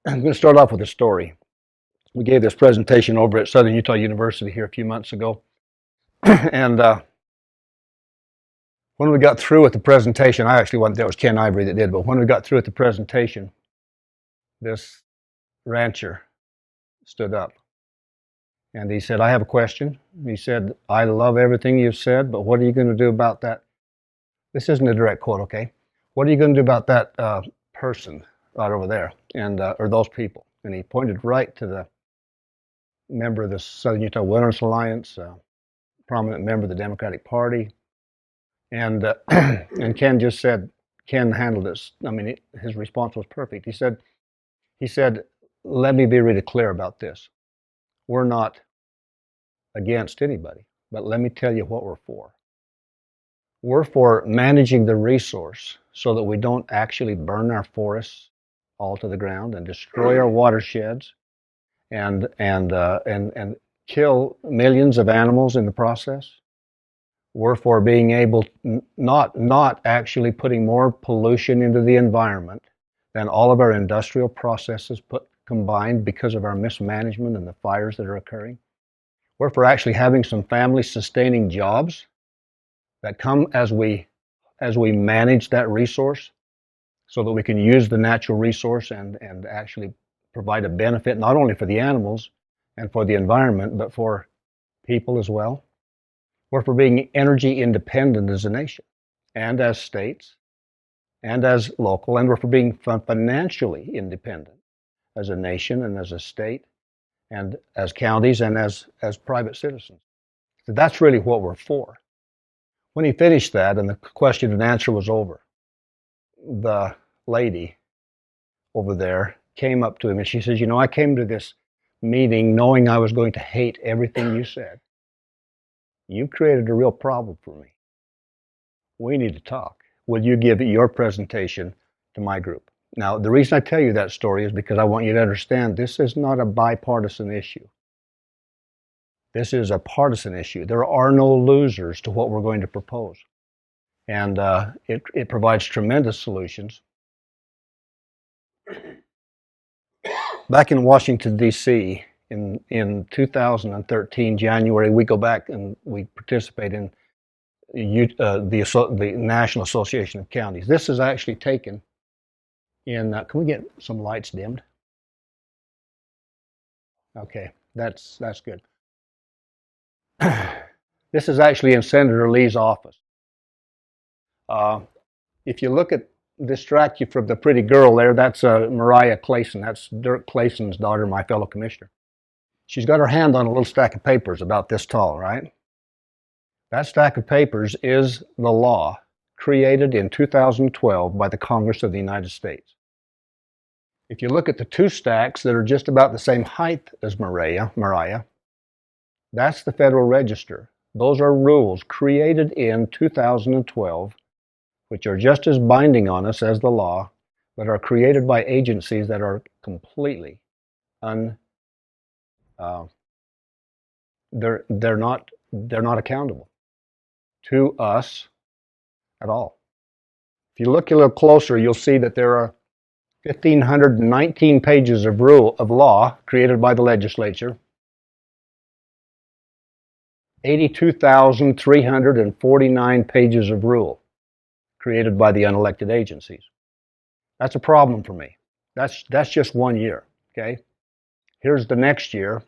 I'm going to start off with a story. We gave this presentation over at Southern Utah University here a few months ago. and when we got through with the presentation, I actually wasn't there, it was Ken Ivory that did, but when we got through with the presentation, this rancher stood up and he said, "I have a question." He said, "I love everything you've said, but what are you going to do about that?" This isn't a direct quote, okay? "What are you going to do about that person right over there, and or those people?" And he pointed right to the member of the Southern Utah Wilderness Alliance, prominent member of the Democratic Party, and and Ken just said, Ken handled this. I mean, his response was perfect. He said, "Let me be really clear about this. We're not against anybody, but let me tell you what we're for. We're for managing the resource so that we don't actually burn our forests all to the ground and destroy our watersheds and kill millions of animals in the process. We're for being able not actually putting more pollution into the environment than all of our industrial processes put combined because of our mismanagement and the fires that are occurring. We're for actually having some family sustaining jobs that come as we manage that resource so that we can use the natural resource and actually provide a benefit not only for the animals and for the environment, but for people as well. We're for being energy independent as a nation and as states and as local, and we're for being financially independent as a nation and as a state and as counties and as private citizens. So that's really what we're for." When he finished that and the question and answer was over, the lady over there came up to him and she says, "You know, I came to this meeting knowing I was going to hate everything you said. You created a real problem for me. We need to talk. Will you give your presentation to my group?" Now, the reason I tell you that story is because I want you to understand this is not a bipartisan issue. This is a partisan issue. There are no losers to what we're going to propose. And it provides tremendous solutions. Back in Washington, D.C., in 2013, January, we go back and we participate in the National Association of Counties. This is actually taken in, can we get some lights dimmed? Okay, that's good. This is actually in Senator Lee's office. If you look at, distract you from the pretty girl there, that's Mariah Clayson. That's Dirk Clayson's daughter, my fellow commissioner. She's got her hand on a little stack of papers about this tall, right? That stack of papers is the law created in 2012 by the Congress of the United States. If you look at the two stacks that are just about the same height as Mariah, that's the Federal Register. Those are rules created in 2012, which are just as binding on us as the law, but are created by agencies that are completely they're not accountable to us at all. If you look a little closer, you'll see that there are 1,519 pages of law created by the legislature, 82,349 pages of rule created by the unelected agencies. That's a problem for me. That's just 1 year, okay? Here's the next year.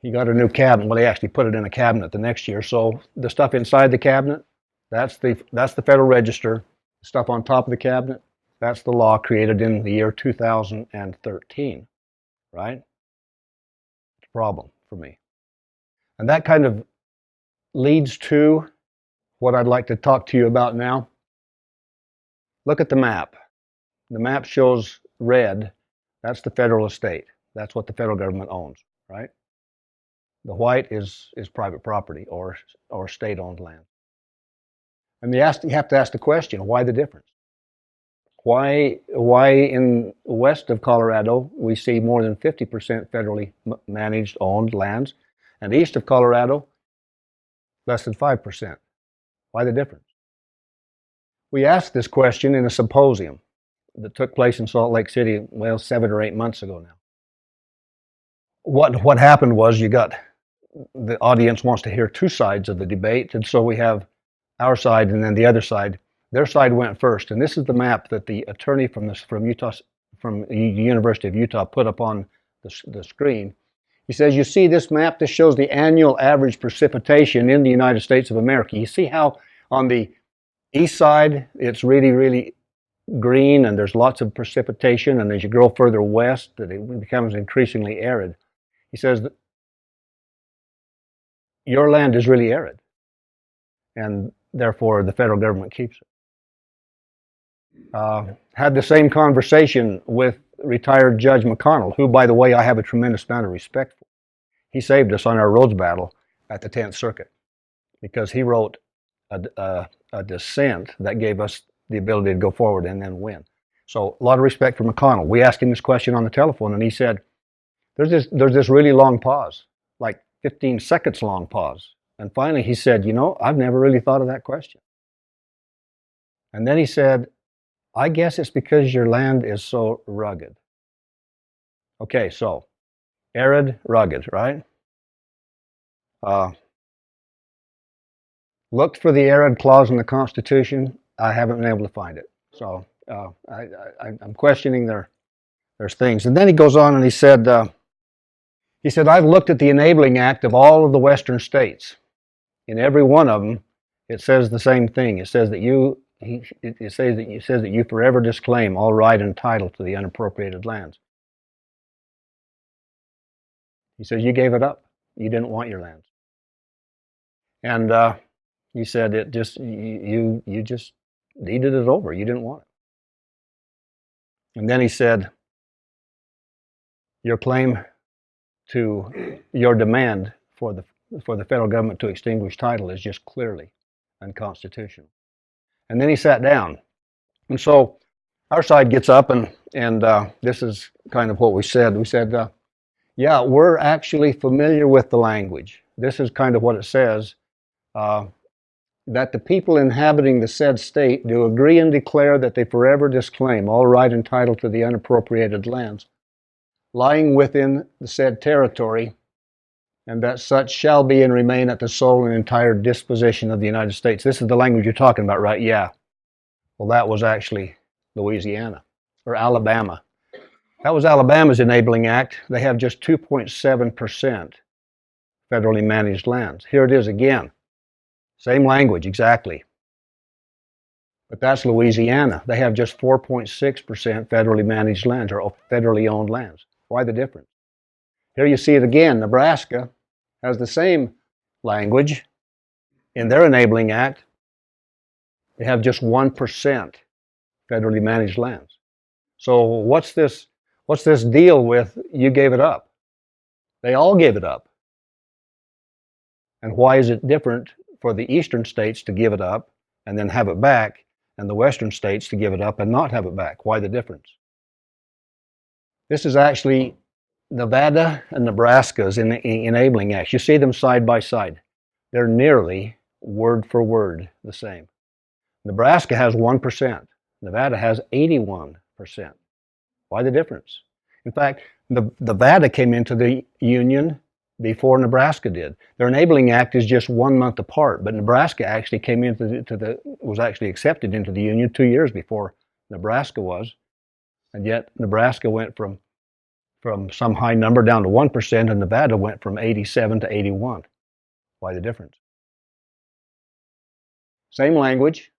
He got a new cabinet. Well, they actually put it in a cabinet the next year. So the stuff inside the cabinet, that's the Federal Register. The stuff on top of the cabinet, that's the law created in the year 2013, right? It's a problem for me. And that kind of leads to what I'd like to talk to you about now. Look at the map. The map shows red. That's the federal estate. That's what the federal government owns, right? The white is private property or state-owned land. And you have to ask the question, why the difference? Why in west of Colorado we see more than 50% federally managed, owned lands, and east of Colorado, less than 5%. Why the difference? We asked this question in a symposium that took place in Salt Lake City, well, 7 or 8 months ago now. What happened was you got the audience wants to hear two sides of the debate, and so we have our side and then the other side. Their side went first, and this is the map that the attorney from the University of Utah put up on the screen. He says, you see this map? This shows the annual average precipitation in the United States of America. You see how on the east side it's really, really green and there's lots of precipitation, and as you go further west, it becomes increasingly arid. He says that your land is really arid, and therefore the federal government keeps it. Had the same conversation with retired Judge McConnell, who, by the way, I have a tremendous amount of respect for. He saved us on our roads battle at the 10th Circuit because he wrote a dissent that gave us the ability to go forward and then win. So a lot of respect for McConnell. We asked him this question on the telephone, and he said, there's this really long pause, like 15 seconds long pause. And finally he said, you know, I've never really thought of that question. And then he said, I guess it's because your land is so rugged. Okay, so arid, rugged, right? Looked for the arid clause in the Constitution. I haven't been able to find it. So I'm questioning there's things. And then he goes on and he said, I've looked at the Enabling Act of all of the Western states. In every one of them, it says the same thing. It says that you forever disclaim all right and title to the unappropriated lands. He says you gave it up. You didn't want your lands. And he said it just you just deeded it over. You didn't want it. And then he said your claim to your demand for the federal government to extinguish title is just clearly unconstitutional. And then he sat down. And so our side gets up, and this is kind of what we said. We said, yeah, we're actually familiar with the language. This is kind of what it says, that the people inhabiting the said state do agree and declare that they forever disclaim all right and title to the unappropriated lands lying within the said territory, and that such shall be and remain at the sole and entire disposition of the United States. This is the language you're talking about, right? Yeah. Well, that was actually Louisiana or Alabama. That was Alabama's Enabling Act. They have just 2.7% federally managed lands. Here it is again. Same language, exactly. But that's Louisiana. They have just 4.6% federally managed lands or federally owned lands. Why the difference? Here you see it again. Nebraska has the same language in their Enabling Act. They have just 1% federally managed lands. So what's this deal with you gave it up? They all gave it up. And why is it different for the eastern states to give it up and then have it back, and the western states to give it up and not have it back? Why the difference? This is actually Nevada and Nebraska's Enabling Acts. You see them side by side. They're nearly word for word the same. Nebraska has 1%. Nevada has 81%. Why the difference? In fact, Nevada came into the Union before Nebraska did. Their Enabling Act is just 1 month apart, but Nebraska actually came was actually accepted into the Union 2 years before Nebraska was, and yet Nebraska went from some high number down to 1%, and Nevada went from 87 to 81. Why the difference? Same language.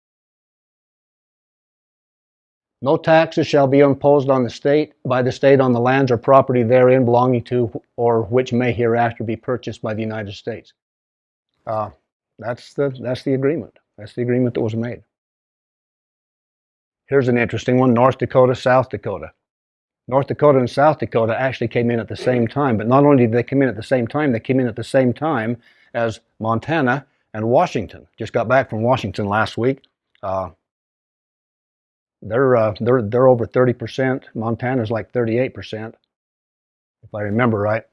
No taxes shall be imposed on the state by the state on the lands or property therein belonging to or which may hereafter be purchased by the United States. That's the agreement. That's the agreement that was made. Here's an interesting one: North Dakota, South Dakota. North Dakota and South Dakota actually came in at the same time, but not only did they come in at the same time, they came in at the same time as Montana and Washington. Just got back from Washington last week. They're over 30%. Montana's like 38%, if I remember right.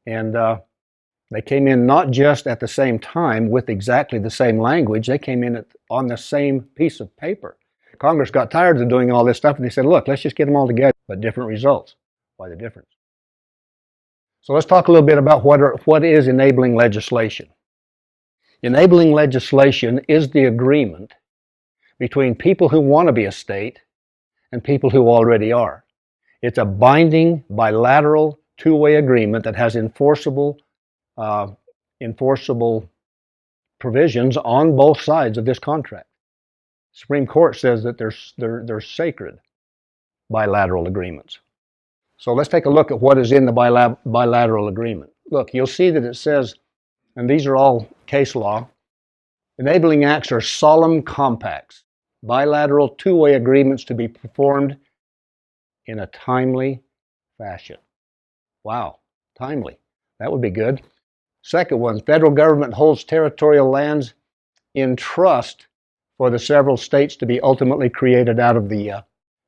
And they came in not just at the same time with exactly the same language. They came in on the same piece of paper. Congress got tired of doing all this stuff, and they said, look, let's just get them all together, but different results. Why the difference? So let's talk a little bit about what is enabling legislation. Enabling legislation is the agreement between people who want to be a state and people who already are. It's a binding, bilateral, two-way agreement that has enforceable provisions on both sides of this contract. The Supreme Court says that they're sacred bilateral agreements. So let's take a look at what is in the bilateral agreement. Look, you'll see that it says, and these are all case law, enabling acts are solemn compacts, bilateral two-way agreements to be performed in a timely fashion. Wow, timely. That would be good. Second one, federal government holds territorial lands in trust for the several states to be ultimately created out of the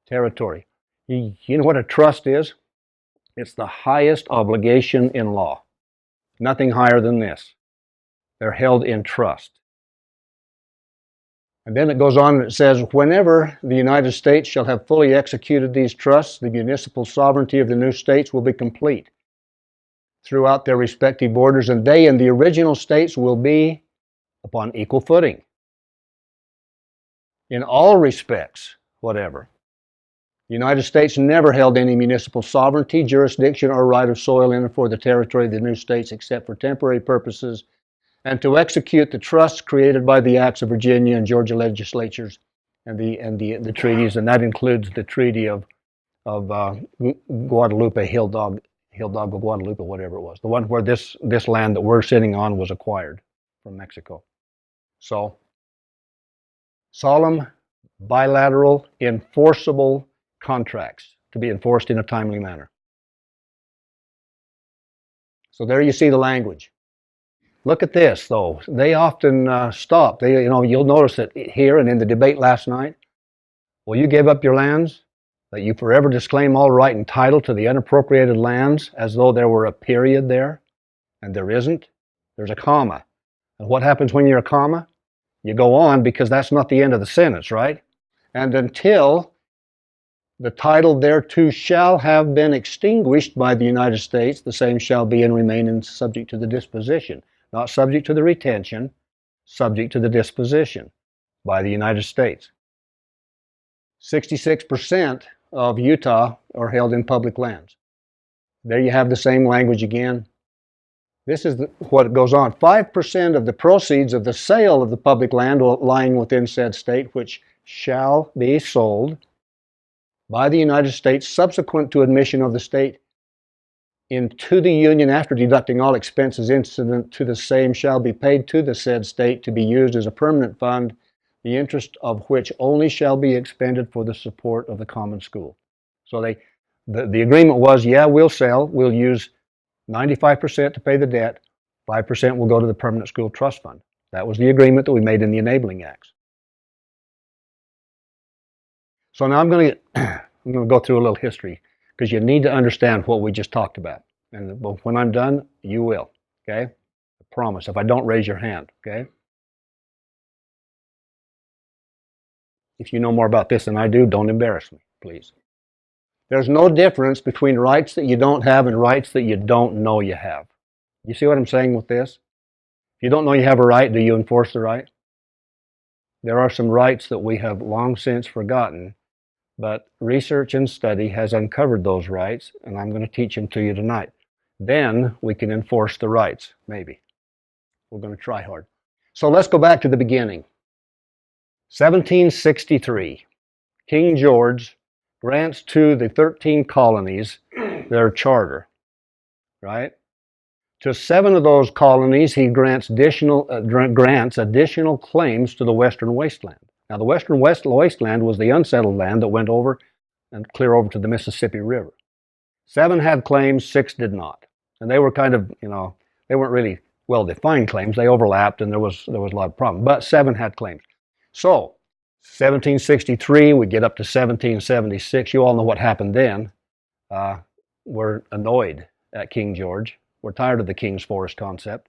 territory. You know what a trust is? It's the highest obligation in law. Nothing higher than this. They're held in trust. And then it goes on and it says, whenever the United States shall have fully executed these trusts, the municipal sovereignty of the new states will be complete throughout their respective borders, and they and the original states will be upon equal footing. In all respects, whatever. The United States never held any municipal sovereignty, jurisdiction, or right of soil in or for the territory of the new states except for temporary purposes, and to execute the trusts created by the acts of Virginia and Georgia legislatures and the treaties, and that includes the Treaty of Guadalupe, Hidalgo, Guadalupe, whatever it was, the one where this land that we're sitting on was acquired from Mexico. So, solemn, bilateral, enforceable contracts to be enforced in a timely manner. So there you see the language. Look at this, though. They often stop. You'll notice that here and in the debate last night, will you give up your lands, that you forever disclaim all right and title to the unappropriated lands, as though there were a period there, and there isn't. There's a comma. And what happens when you're a comma? You go on, because that's not the end of the sentence, right? And until the title thereto shall have been extinguished by the United States, the same shall be and remain subject to the disposition. Not subject to the retention, subject to the disposition by the United States. 66% of Utah are held in public lands. There you have the same language again. This is what goes on. 5% of the proceeds of the sale of the public land lying within said state, which shall be sold by the United States subsequent to admission of the state into the Union after deducting all expenses incident to the same, shall be paid to the said state to be used as a permanent fund, the interest of which only shall be expended for the support of the common school. So the agreement was, yeah, we'll sell, we'll use 95% to pay the debt, 5% will go to the permanent school trust fund. That was the agreement that we made in the Enabling Acts. So now I'm going to go through a little history, because you need to understand what we just talked about. And when I'm done, you will, okay? I promise, if I don't, raise your hand, okay? If you know more about this than I do, don't embarrass me, please. There's no difference between rights that you don't have and rights that you don't know you have. You see what I'm saying with this? If you don't know you have a right, do you enforce the right? There are some rights that we have long since forgotten, but research and study has uncovered those rights, and I'm going to teach them to you tonight. Then we can enforce the rights, maybe. We're going to try hard. So let's go back to the beginning. 1763, King George grants to the 13 colonies their charter, right? To 7 of those colonies, he grants additional claims to the Western Wasteland. Now, the Western Wasteland was the unsettled land that went over and clear over to the Mississippi River. 7 had claims, 6 did not. And they were kind of, they weren't really well-defined claims. They overlapped, and there was a lot of problems. But 7 had claims. So, 1763, we get up to 1776. You all know what happened then. We're annoyed at King George. We're tired of the King's Forest concept.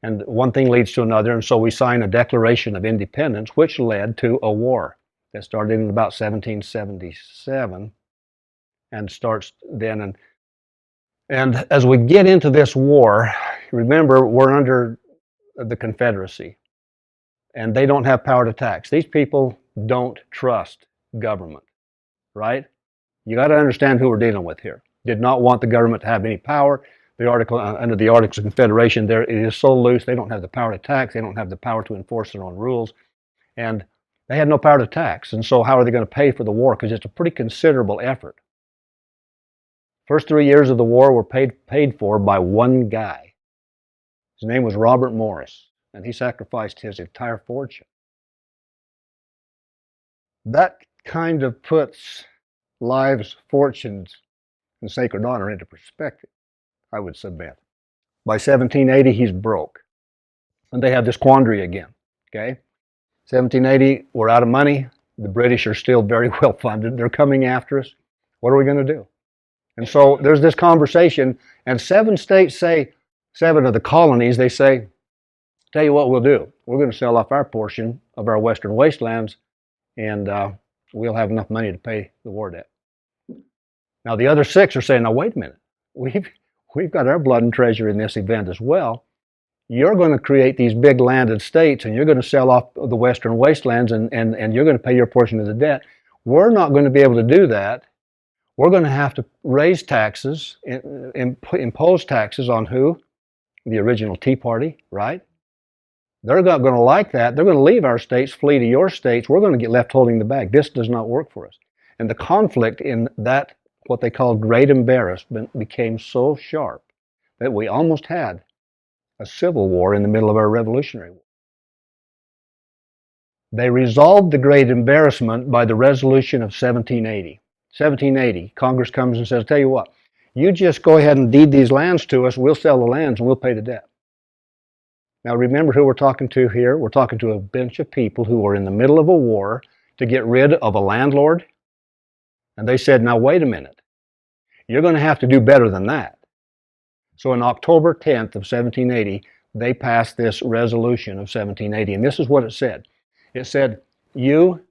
And one thing leads to another, and so we sign a Declaration of Independence, which led to a war It started in about 1777 and starts then. And as we get into this war, remember, we're under the Confederacy, and they don't have power to tax. These people don't trust government, right? You got to understand who we're dealing with here. Did not want the government to have any power. The article under the Articles of Confederation, there it is so loose. They don't have the power to tax. They don't have the power to enforce their own rules, and they had no power to tax. And so, how are they going to pay for the war? Because it's a pretty considerable effort. First 3 years of the war were paid for by one guy. His name was Robert Morris, and he sacrificed his entire fortune. That kind of puts lives, fortunes, and sacred honor into perspective, I would submit. By 1780, he's broke. And they have this quandary again, okay? 1780, we're out of money. The British are still very well funded. They're coming after us. What are we going to do? And so there's this conversation, and 7 states say, 7 of the colonies, they say, tell you what we'll do. We're going to sell off our portion of our western wastelands, and we'll have enough money to pay the war debt. Now the other 6 are saying, now wait a minute. We've got our blood and treasure in this event as well. You're going to create these big landed states, and you're going to sell off the western wastelands, and you're going to pay your portion of the debt. We're not going to be able to do that. We're going to have to raise taxes, impose taxes on who? The original Tea Party, right? They're not going to like that. They're going to leave our states, flee to your states. We're going to get left holding the bag. This does not work for us. And the conflict in that, what they call great embarrassment, became so sharp that we almost had a civil war in the middle of our Revolutionary War. They resolved the great embarrassment by the resolution of 1780. 1780, Congress comes and says, tell you what, you just go ahead and deed these lands to us, we'll sell the lands and we'll pay the debt. Now remember who we're talking to here. We're talking to a bunch of people who were in the middle of a war to get rid of a landlord. And they said, now wait a minute, you're going to have to do better than that. So on October 10th of 1780, they passed this resolution of 1780. And this is what it said. It said, you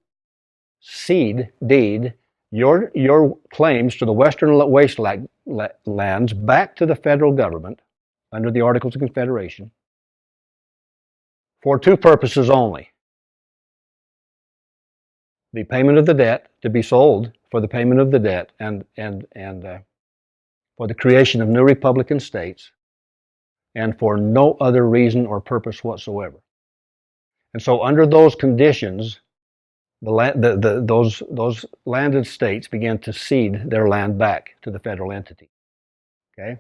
deed your claims to the western wastelands back to the federal government under the Articles of Confederation for 2 purposes only. The payment of the debt, to be sold for the payment of the debt, and for the creation of new republican states, and for no other reason or purpose whatsoever. And so under those conditions, those landed states began to cede their land back to the federal entity. Okay?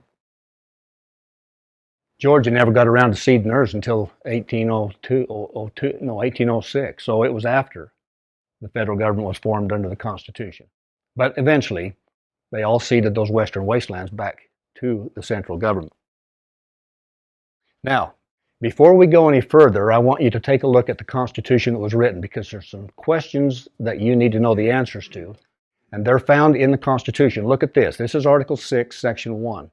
Georgia never got around to ceding hers until 1806. So it was after the federal government was formed under the Constitution. But eventually, they all ceded those western wastelands back to the central government. Now, before we go any further, I want you to take a look at the Constitution that was written, because there's some questions that you need to know the answers to, and they're found in the Constitution. Look at this. This is Article 6, Section 1.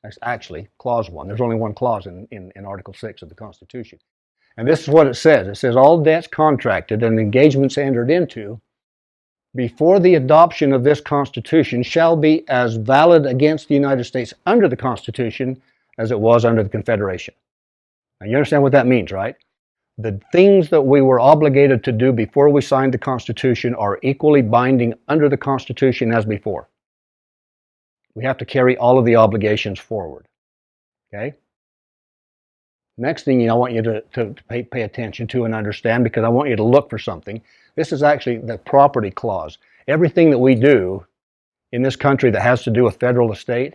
That's actually Clause 1. There's only one clause in Article 6 of the Constitution. And this is what it says. It says, all debts contracted and engagements entered into before the adoption of this Constitution shall be as valid against the United States under the Constitution as it was under the Confederation. Now, you understand what that means, right? The things that we were obligated to do before we signed the Constitution are equally binding under the Constitution as before. We have to carry all of the obligations forward. Okay? Next thing I want you to pay attention to and understand, because I want you to look for something. This is actually the property clause. Everything that we do in this country that has to do with federal estate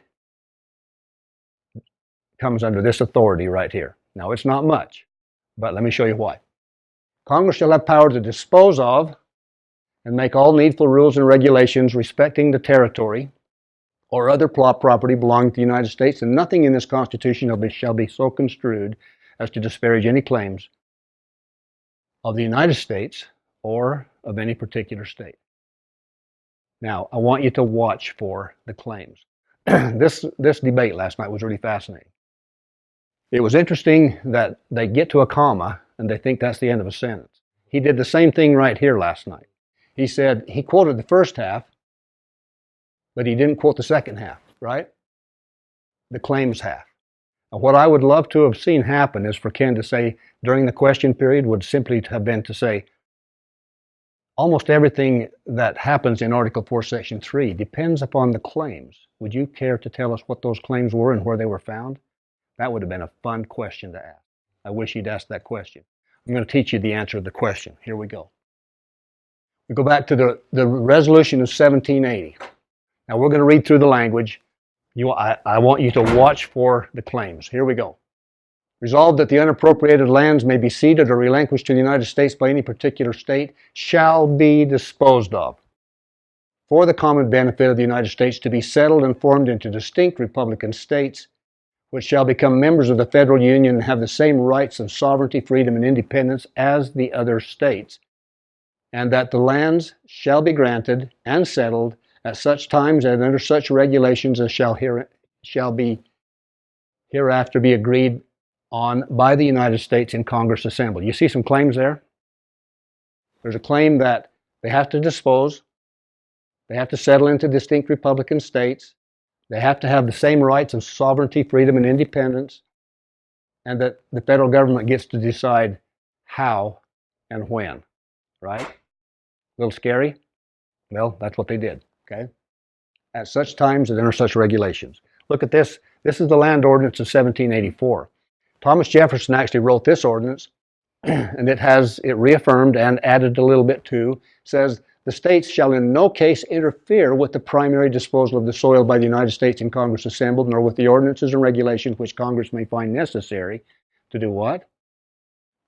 comes under this authority right here. Now, it's not much, but let me show you why. Congress shall have power to dispose of and make all needful rules and regulations respecting the territory or other property belonging to the United States, and nothing in this Constitution shall be so construed as to disparage any claims of the United States or of any particular state. Now, I want you to watch for the claims. This debate last night was really fascinating. It was interesting that they get to a comma and they think that's the end of a sentence. He did the same thing right here last night. he said, he quoted the first half, but he didn't quote the second half, right? The claims half. Now, what I would love to have seen happen is for Ken to say during the question period would simply have been to say, almost everything that happens in Article 4, Section 3 depends upon the claims. Would you care to tell us what those claims were and where they were found? That would have been a fun question to ask. I wish he'd asked that question. I'm going to teach you the answer to the question. Here we go. We go back to the resolution of 1780. Now we're going to read through the language. I want you to watch for the claims. Here we go. Resolved that the unappropriated lands may be ceded or relinquished to the United States by any particular state shall be disposed of for the common benefit of the United States, to be settled and formed into distinct republican states, which shall become members of the federal union and have the same rights of sovereignty, freedom, and independence as the other states, and that the lands shall be granted and settled at such times and under such regulations as shall be hereafter be agreed on by the United States in Congress assembled. You see some claims there? There's a claim that they have to dispose, they have to settle into distinct republican states, they have to have the same rights of sovereignty, freedom, and independence, and that the federal government gets to decide how and when, right? A little scary? Well, that's what they did, okay? At such times and under such regulations. Look at this. This is the land ordinance of 1784. Thomas Jefferson actually wrote this ordinance, and it reaffirmed and added a little bit too, says, the states shall in no case interfere with the primary disposal of the soil by the United States in Congress assembled, nor with the ordinances and regulations which Congress may find necessary to do what?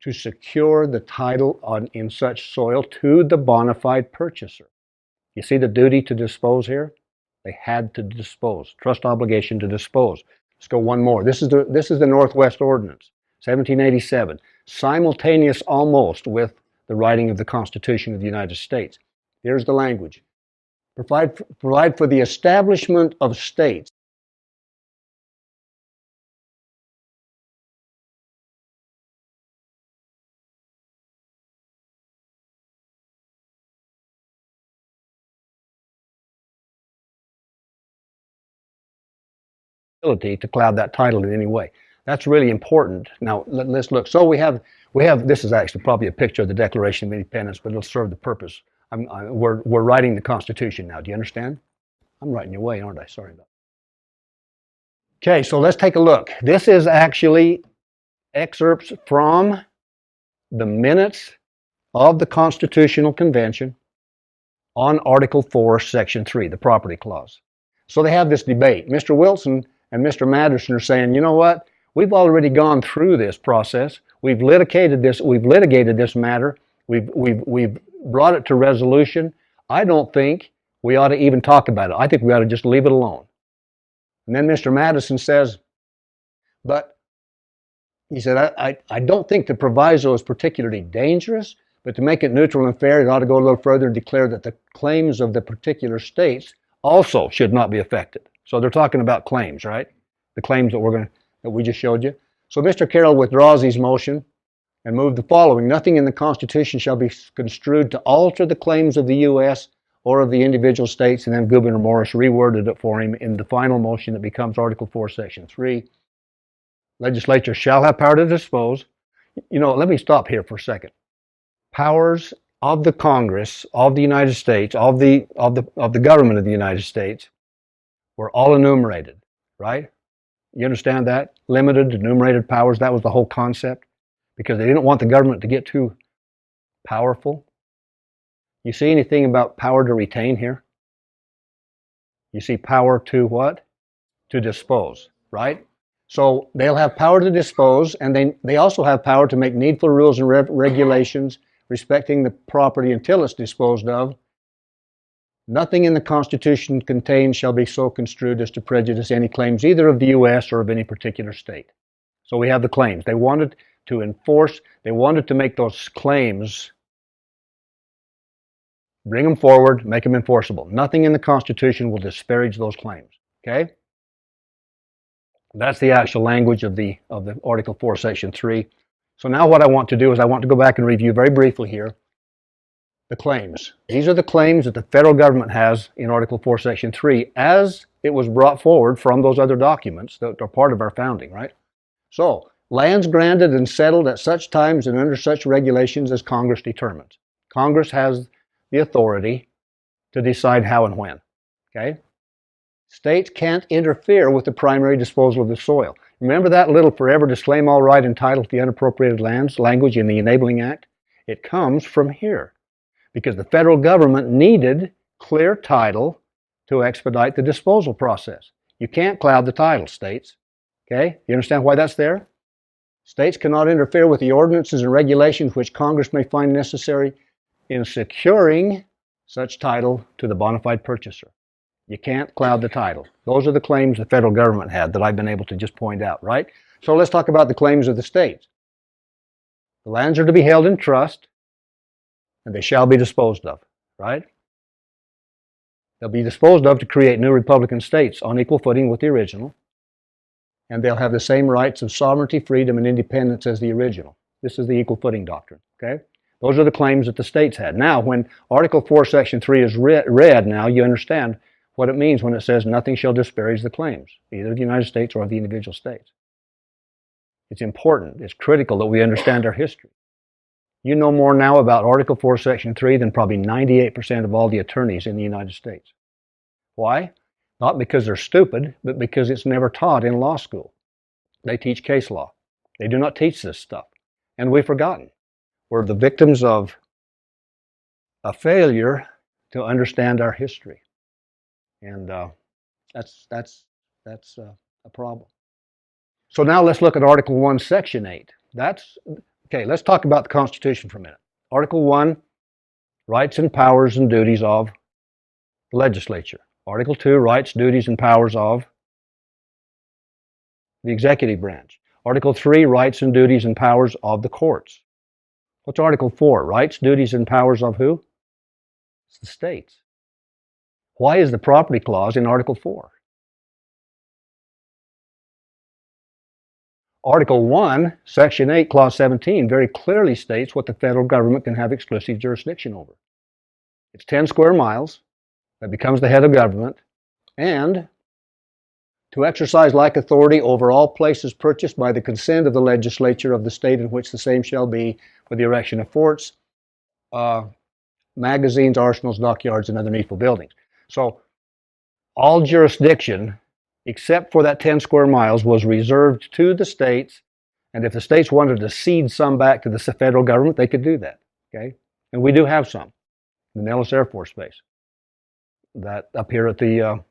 To secure the title in such soil to the bona fide purchaser. You see the duty to dispose here? They had to dispose. Trust obligation to dispose. Let's go one more. This is the Northwest Ordinance, 1787, simultaneous almost with the writing of the Constitution of the United States. Here's the language. Provide for the establishment of states to cloud that title in any way. That's really important. Now let's look. So we have this is actually probably a picture of the Declaration of Independence, but it'll serve the purpose. We're writing the Constitution now. Do you understand? I'm writing your way, aren't I? Sorry about that. Okay, so let's take a look. This is actually excerpts from the minutes of the Constitutional Convention on Article 4, Section 3, the Property Clause. So they have this debate. Mr. Wilson and Mr. Madison are saying, you know what? We've already gone through this process. We've litigated this matter. We've brought it to resolution. I don't think we ought to even talk about it. I think we ought to just leave it alone. And then Mr. Madison says, but he said, I don't think the proviso is particularly dangerous, but to make it neutral and fair, it ought to go a little further and declare that the claims of the particular states also should not be affected. So they're talking about claims, right? The claims that we just showed you. So Mr. Carroll withdraws his motion and moved the following. Nothing in the Constitution shall be construed to alter the claims of the U.S. or of the individual states. And then Gouverneur Morris reworded it for him in the final motion that becomes Article 4, Section 3. Legislature shall have power to dispose. You know, let me stop here for a second. Powers of the Congress of the United States, of the government of the United States, were all enumerated, right? You understand that? Limited, enumerated powers, that was the whole concept, because they didn't want the government to get too powerful. You see anything about power to retain here? You see power to what? To dispose, right? So they'll have power to dispose, and they also have power to make needful rules and regulations respecting the property until it's disposed of. Nothing in the Constitution contained shall be so construed as to prejudice any claims either of the U.S. or of any particular state. So we have the claims. They wanted to enforce, they wanted to make those claims, bring them forward, make them enforceable. Nothing in the Constitution will disparage those claims. Okay? That's the actual language of the Article 4, Section 3. So now what I want to do is I want to go back and review very briefly here the claims. These are the claims that the federal government has in Article 4, Section 3 as it was brought forward from those other documents that are part of our founding, right? So, lands granted and settled at such times and under such regulations as Congress determines. Congress has the authority to decide how and when, okay? States can't interfere with the primary disposal of the soil. Remember that little forever disclaim all right and title to the unappropriated lands language in the Enabling Act? It comes from here because the federal government needed clear title to expedite the disposal process. You can't cloud the title, states. Okay? You understand why that's there? States cannot interfere with the ordinances and regulations which Congress may find necessary in securing such title to the bona fide purchaser. You can't cloud the title. Those are the claims the federal government had that I've been able to just point out, right? So let's talk about the claims of the states. The lands are to be held in trust, and they shall be disposed of, right? They'll be disposed of to create new republican states on equal footing with the original, and they'll have the same rights of sovereignty, freedom, and independence as the original. This is the equal footing doctrine, okay? Those are the claims that the states had. Now, when Article 4, Section 3 is read now, you understand what it means when it says nothing shall disparage the claims, either of the United States or of the individual states. It's important, it's critical that we understand our history. You know more now about Article 4, Section 3 than probably 98% of all the attorneys in the United States. Why? Not because they're stupid, but because it's never taught in law school. They teach case law. They do not teach this stuff. And we've forgotten. We're the victims of a failure to understand our history. And that's a problem. So now let's look at Article 1, Section 8. Okay, let's talk about the Constitution for a minute. Article 1, rights and powers and duties of the legislature. Article 2, rights, duties, and powers of the executive branch. Article 3, rights and duties and powers of the courts. What's Article 4? Rights, duties, and powers of who? It's the states. Why is the property clause in Article 4? Article 1, Section 8, Clause 17 very clearly states what the federal government can have exclusive jurisdiction over. It's 10 square miles that becomes the head of government, and to exercise like authority over all places purchased by the consent of the legislature of the state in which the same shall be for the erection of forts, magazines, arsenals, dockyards, and other needful buildings. So all jurisdiction except for that 10 square miles was reserved to the states, and if the states wanted to cede some back to the federal government, they could do that, okay? And we do have some, the Nellis Air Force Base, that up here at the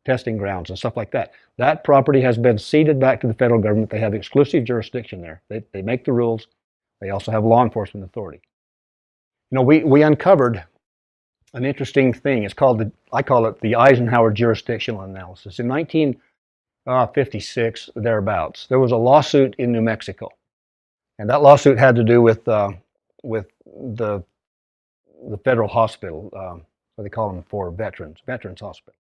testing grounds and stuff like that. That property has been ceded back to the federal government. They have exclusive jurisdiction there. They make the rules. They also have law enforcement authority. You know, we uncovered an interesting thing. It's called I call it the Eisenhower jurisdictional analysis. In 1956, thereabouts, there was a lawsuit in New Mexico, and that lawsuit had to do with the federal hospital, what they call them for veterans hospital.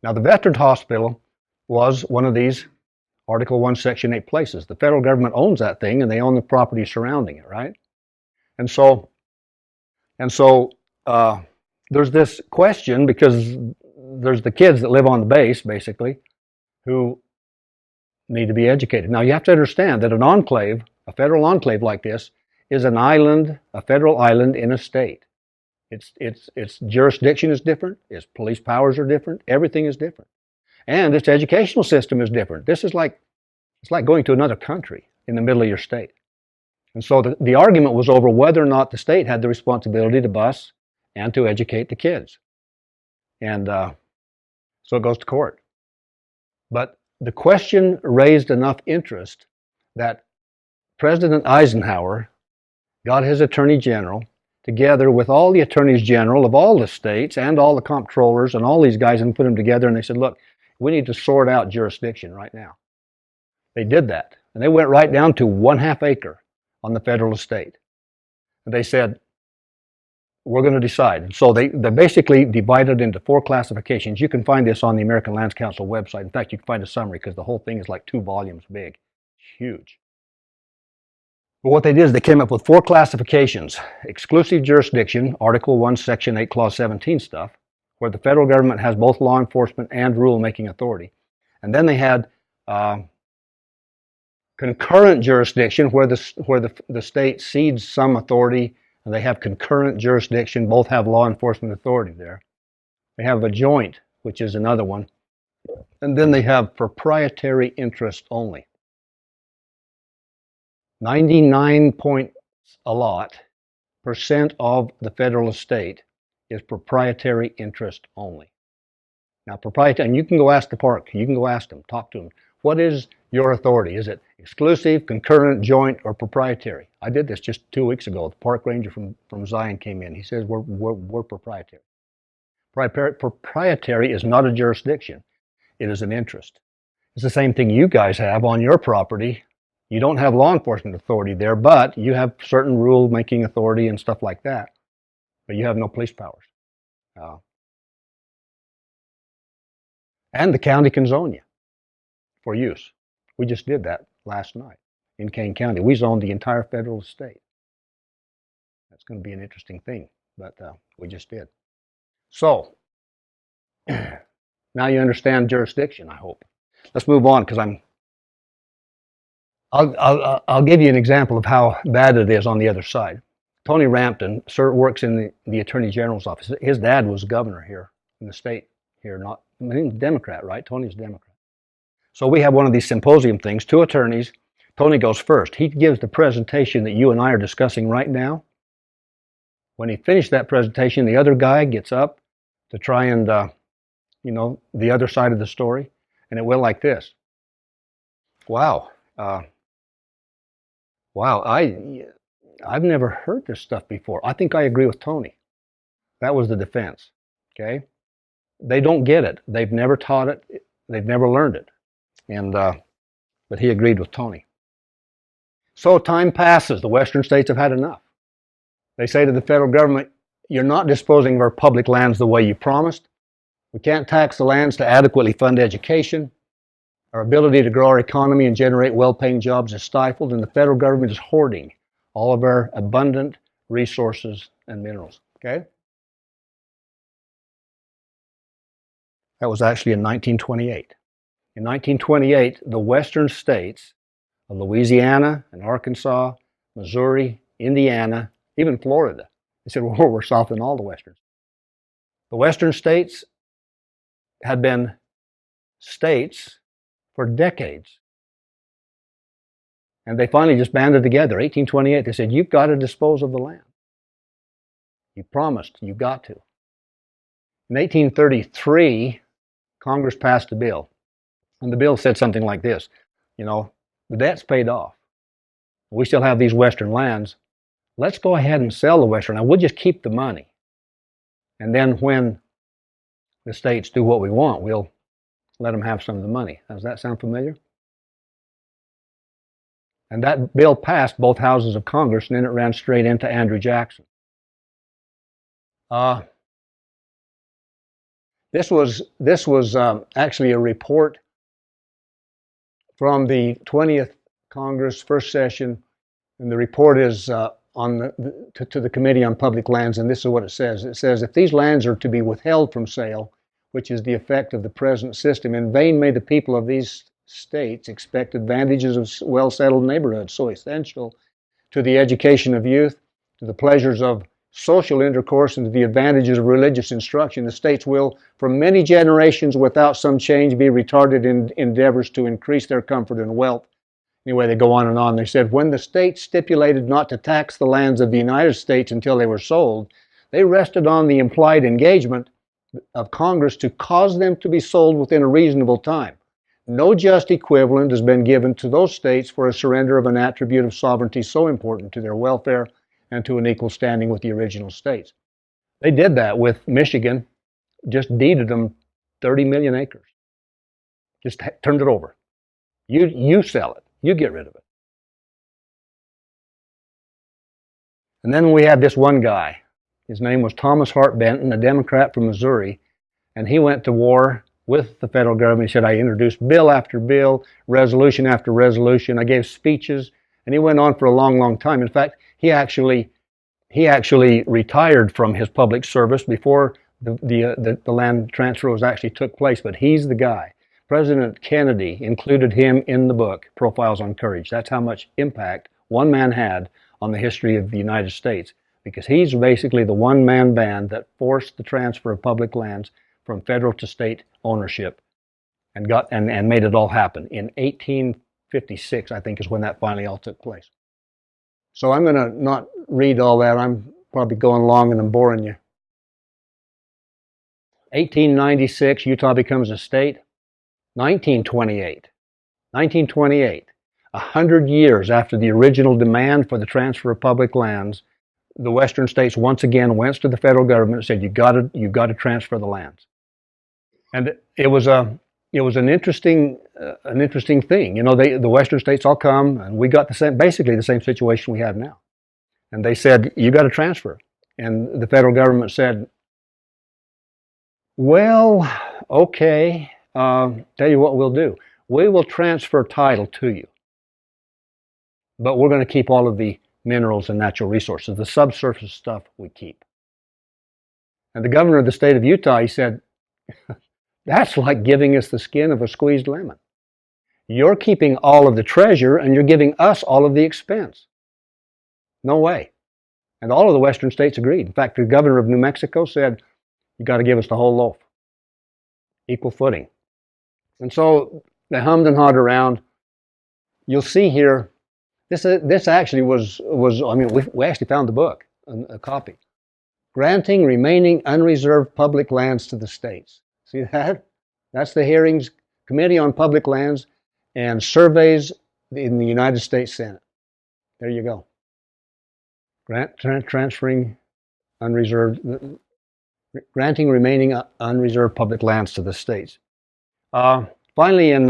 Now, the Veterans Hospital was one of these Article 1, Section 8 places. The federal government owns that thing, and they own the property surrounding it, right? And so there's this question, because there's the kids that live on the base, basically, who need to be educated. Now, you have to understand that an enclave, a federal enclave like this, is an island, a federal island in a state. Its jurisdiction is different, its police powers are different, everything is different. And its educational system is different. This is like, it's like going to another country in the middle of your state. And so the argument was over whether or not the state had the responsibility to bus and to educate the kids. And so it goes to court. But the question raised enough interest that President Eisenhower got his Attorney General together with all the Attorneys General of all the states and all the comptrollers and all these guys, and put them together, and they said, look, we need to sort out jurisdiction right now. They did that, and they went right down to 1/2 acre on the federal estate. And they said, we're going to decide. And so they basically divided into 4 classifications. You can find this on the American Lands Council website. In fact, you can find a summary because the whole thing is like 2 volumes big. It's huge. But what they did is they came up with 4 classifications. Exclusive jurisdiction, Article 1, Section 8, Clause 17 stuff, where the federal government has both law enforcement and rule-making authority. And then they had concurrent jurisdiction, where the state cedes some authority, and they have concurrent jurisdiction, both have law enforcement authority there. They have a joint, which is another one. And then they have proprietary interest only. 99% of the federal estate is proprietary interest only. Now, proprietary, and you can go ask the park, you can go ask them, talk to them. What is your authority? Is it exclusive, concurrent, joint, or proprietary? I did this just 2 weeks ago. The park ranger from Zion came in. He says, we're proprietary. Proprietary is not a jurisdiction. It is an interest. It's the same thing you guys have on your property. You don't have law enforcement authority there, but you have certain rule-making authority and stuff like that. But you have no police powers. And the county can zone you for use. We just did that last night in Kane County. We zoned the entire federal estate. That's going to be an interesting thing, but we just did. So, now you understand jurisdiction, I hope. Let's move on, because I'll give you an example of how bad it is on the other side. Tony Rampton works in the Attorney General's office. His dad was governor here in the state here. He's a Democrat, right? Tony's a Democrat. So we have one of these symposium things, 2 attorneys. Tony goes first. He gives the presentation that you and I are discussing right now. When he finished that presentation, the other guy gets up to try and, the other side of the story. And it went like this. Wow. I've never heard this stuff before. I think I agree with Tony. That was the defense. Okay? They don't get it. They've never taught it. They've never learned it. And but he agreed with Tony. So time passes. The western states have had enough. They say to the federal government, you're not disposing of our public lands the way you promised. We can't tax the lands to adequately fund education. Our ability to grow our economy and generate well-paying jobs is stifled, and the federal government is hoarding all of our abundant resources and minerals. Okay? That was actually in 1928. In 1928, the western states of Louisiana and Arkansas, Missouri, Indiana, even Florida, they said, well, we're south than all the westerns. The western states had been states for decades. And they finally just banded together. 1828, they said, you've got to dispose of the land. You promised, you've got to. In 1833, Congress passed a bill. And the bill said something like this, the debt's paid off. We still have these western lands. Let's go ahead and sell the western land. We'll just keep the money. And then when the states do what we want, we'll let them have some of the money. Does that sound familiar? And that bill passed both houses of Congress, and then it ran straight into Andrew Jackson. This was actually a report from the 20th Congress, first session, and the report is to the Committee on Public Lands, and this is what it says. It says, if these lands are to be withheld from sale, which is the effect of the present system, in vain may the people of these states expect advantages of well-settled neighborhoods, so essential to the education of youth, to the pleasures of social intercourse, and to the advantages of religious instruction. The states will, for many generations without some change, be retarded in endeavors to increase their comfort and wealth. Anyway, they go on and on. They said, when the states stipulated not to tax the lands of the United States until they were sold, they rested on the implied engagement of Congress to cause them to be sold within a reasonable time. No just equivalent has been given to those states for a surrender of an attribute of sovereignty so important to their welfare and to an equal standing with the original states. They did that with Michigan, just deeded them 30 million acres. Just turned it over. You sell it. You get rid of it. And then we had this one guy. His name was Thomas Hart Benton, a Democrat from Missouri, and he went to war with the federal government. He said, I introduced bill after bill, resolution after resolution. I gave speeches And he went on for a long, long time. In fact, he actually retired from his public service before the land transfer was actually took place. But he's the guy. President Kennedy included him in the book, Profiles on Courage. That's how much impact one man had on the history of the United States, because he's basically the one-man band that forced the transfer of public lands from federal to state ownership and made it all happen. In 1856, I think, is when that finally all took place. So I'm going to not read all that. I'm probably going long and I'm boring you. 1896, Utah becomes a state. 1928, 100 years after the original demand for the transfer of public lands, the western states once again went to the federal government and said, "You got to transfer the lands." And it was an interesting thing. You know, the western states all come, and we got basically the same situation we have now. And they said, "You got to transfer," and the federal government said, "Well, okay. Tell you what we'll do. We will transfer title to you, but we're going to keep all of the minerals and natural resources. The subsurface stuff we keep." And the governor of the state of Utah, he said, "That's like giving us the skin of a squeezed lemon. You're keeping all of the treasure and you're giving us all of the expense. No way." And all of the western states agreed. In fact, the governor of New Mexico said, "You got to give us the whole loaf. Equal footing." And so they hummed and hawed around. You'll see here, this actually was I mean, we actually found the book, a copy. Granting remaining unreserved public lands to the states. See that? That's the hearings, Committee on Public Lands and Surveys in the United States Senate. There you go. Transferring unreserved, granting remaining unreserved public lands to the states. Finally, in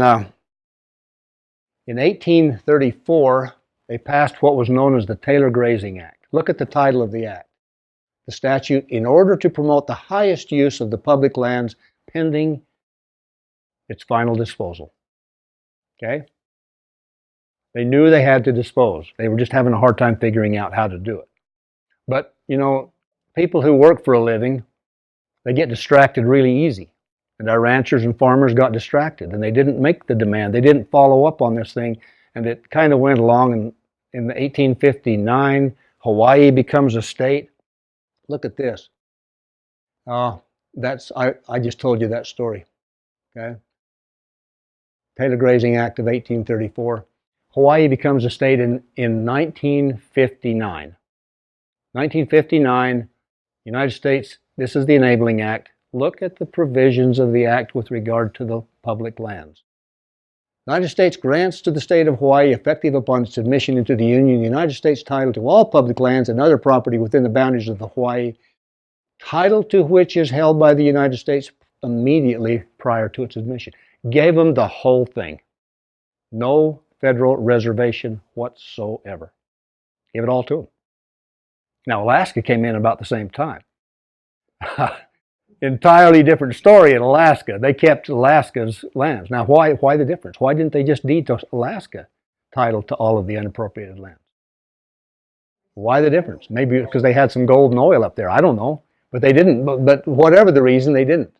1834, they passed what was known as the Taylor Grazing Act. Look at the title of the act. The statute, in order to promote the highest use of the public lands pending its final disposal. Okay? They knew they had to dispose. They were just having a hard time figuring out how to do it. But, you know, people who work for a living, they get distracted really easy. And our ranchers and farmers got distracted, and they didn't make the demand. They didn't follow up on this thing, and it kind of went along. And in 1859, Hawaii becomes a state. Look at this. I just told you that story. Okay. Taylor Grazing Act of 1834. Hawaii becomes a state in 1959. 1959, United States. This is the Enabling Act. Look at the provisions of the act with regard to the public lands. The United States grants to the state of Hawaii, effective upon its admission into the Union, the United States title to all public lands and other property within the boundaries of the Hawaii, title to which is held by the United States immediately prior to its admission. Gave them the whole thing. No federal reservation whatsoever. Gave it all to them. Now, Alaska came in about the same time. Entirely different story in Alaska. They kept Alaska's lands. Now, why the difference? Why didn't they just deed to Alaska title to all of the unappropriated lands? Why the difference? Maybe because they had some gold and oil up there. I don't know. But they didn't. But whatever the reason, they didn't.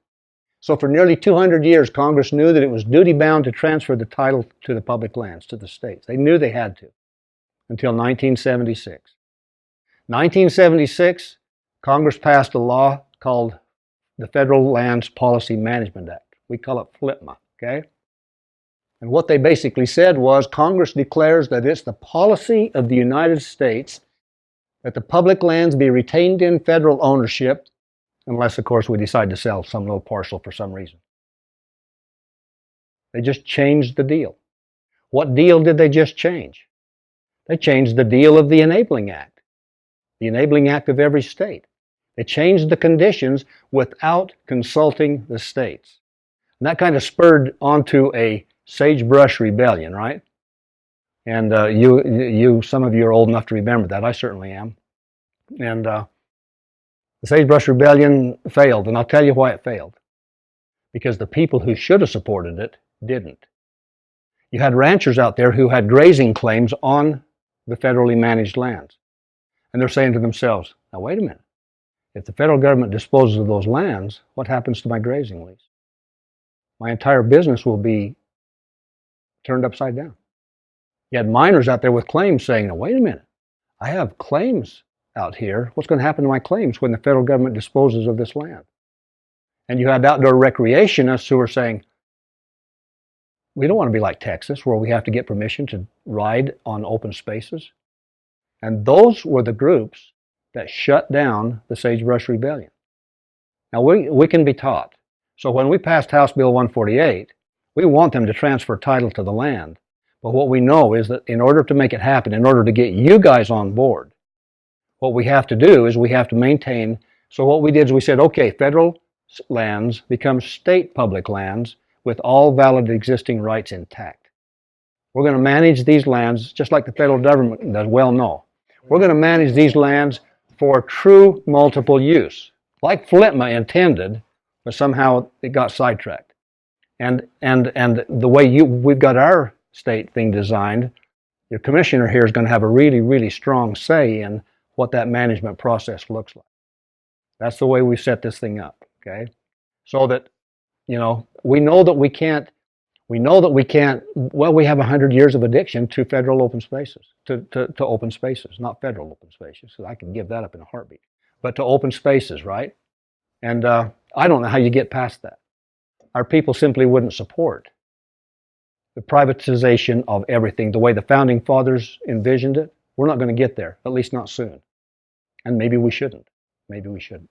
So for nearly 200 years, Congress knew that it was duty-bound to transfer the title to the public lands, to the states. They knew they had to, until 1976. 1976, Congress passed a law called the Federal Lands Policy Management Act. We call it FLPMA, okay? And what they basically said was, Congress declares that it's the policy of the United States that the public lands be retained in federal ownership, unless, of course, we decide to sell some little parcel for some reason. They just changed the deal. What deal did they just change? They changed the deal of the Enabling Act, the Enabling Act of every state. They changed the conditions without consulting the states. And that kind of spurred onto a sagebrush rebellion, right? And some of you are old enough to remember that. I certainly am. And the sagebrush rebellion failed, and I'll tell you why it failed. Because the people who should have supported it didn't. You had ranchers out there who had grazing claims on the federally managed lands. And they're saying to themselves, now wait a minute, if the federal government disposes of those lands, what happens to my grazing lease? My entire business will be turned upside down. You had miners out there with claims saying, now wait a minute, I have claims out here. What's going to happen to my claims when the federal government disposes of this land? And you had outdoor recreationists who were saying, we don't want to be like Texas, where we have to get permission to ride on open spaces. And those were the groups that shut down the Sagebrush Rebellion. Now, we can be taught. So when we passed House Bill 148, we want them to transfer title to the land. But what we know is that in order to make it happen, in order to get you guys on board, what we have to do is we have to maintain. So what we did is we said, okay, federal lands become state public lands with all valid existing rights intact. We're going to manage these lands just like the federal government does well know. We're going to manage these lands for true multiple use, like FLTMA intended, but somehow it got sidetracked. And the way we've got our state thing designed, your commissioner here is going to have a really, really strong say in what that management process looks like. That's the way we set this thing up, okay? So that, you know, we know that we can't, well, we have 100 years of addiction to federal open spaces, to open spaces, not federal open spaces, because I can give that up in a heartbeat, but to open spaces, right? And I don't know how you get past that. Our people simply wouldn't support the privatization of everything the way the founding fathers envisioned it. We're not going to get there, at least not soon. And maybe we shouldn't. Maybe we shouldn't.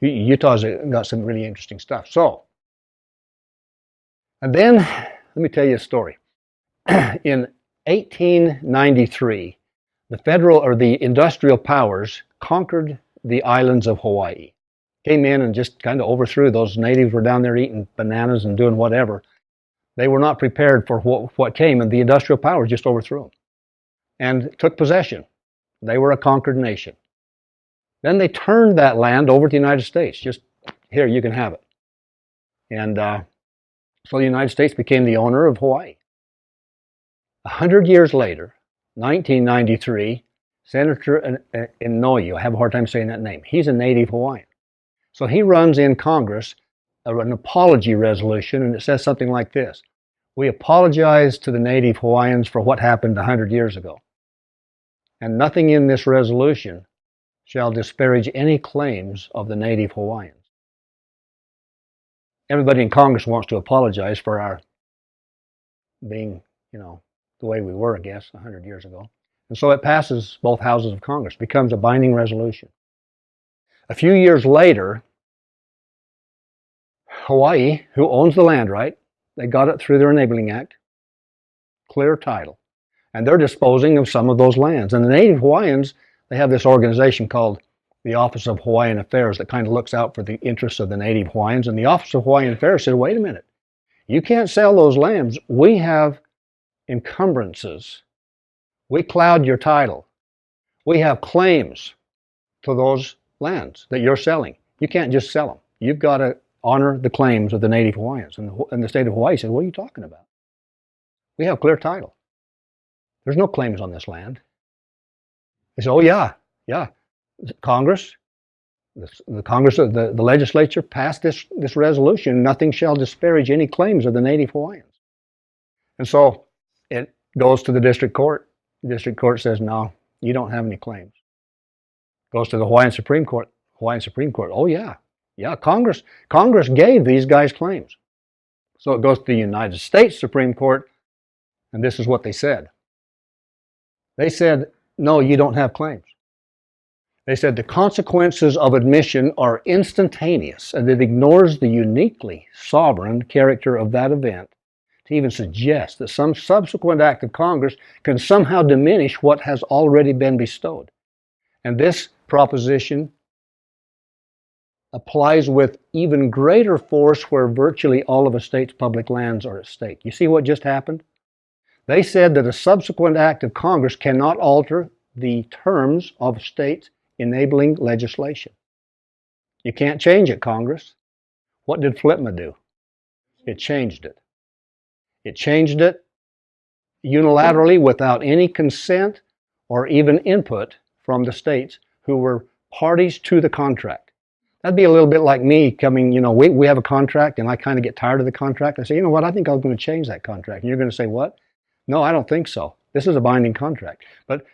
Utah's got some really interesting stuff. So, and then let me tell you a story. In 1893, the federal or the industrial powers conquered the islands of Hawaii. Came in and just kind of overthrew. Those natives were down there eating bananas and doing whatever. They were not prepared for what came, and the industrial powers just overthrew them and took possession. They were a conquered nation. Then they turned that land over to the United States. Just, here, you can have it. And so the United States became the owner of Hawaii. 100 years later, 1993, Senator Inouye, I have a hard time saying that name, he's a native Hawaiian. So he runs in Congress an apology resolution, and it says something like this: we apologize to the native Hawaiians for what happened 100 years ago. And nothing in this resolution shall disparage any claims of the native Hawaiians. Everybody in Congress wants to apologize for our being, you know, the way we were, I guess, 100 years ago. And so it passes both houses of Congress, becomes a binding resolution. A few years later, Hawaii, who owns the land, right? They got it through their Enabling Act, clear title. And they're disposing of some of those lands. And the native Hawaiians, they have this organization called the Office of Hawaiian Affairs that kind of looks out for the interests of the native Hawaiians. And the Office of Hawaiian Affairs said, wait a minute, you can't sell those lands. We have encumbrances. We cloud your title. We have claims to those lands that you're selling. You can't just sell them. You've got to honor the claims of the native Hawaiians. And the state of Hawaii said, what are you talking about? We have clear title. There's no claims on this land. They said, oh yeah. Congress, the legislature passed this resolution, nothing shall disparage any claims of the native Hawaiians. And so it goes to the district court. The district court says, no, you don't have any claims. Goes to the Hawaiian Supreme Court. Oh yeah, Congress gave these guys claims. So it goes to the United States Supreme Court, and this is what they said. They said, no, you don't have claims. They said the consequences of admission are instantaneous, and it ignores the uniquely sovereign character of that event to even suggest that some subsequent act of Congress can somehow diminish what has already been bestowed. And this proposition applies with even greater force where virtually all of a state's public lands are at stake. You see what just happened? They said that a subsequent act of Congress cannot alter the terms of states' enabling legislation. You can't change it, Congress. What did FLTMA do? It changed it. It changed it unilaterally without any consent or even input from the states who were parties to the contract. That'd be a little bit like me coming, we have a contract and I kind of get tired of the contract. I say, you know what, I think I'm going to change that contract. And you're going to say, what? No, I don't think so. This is a binding contract. But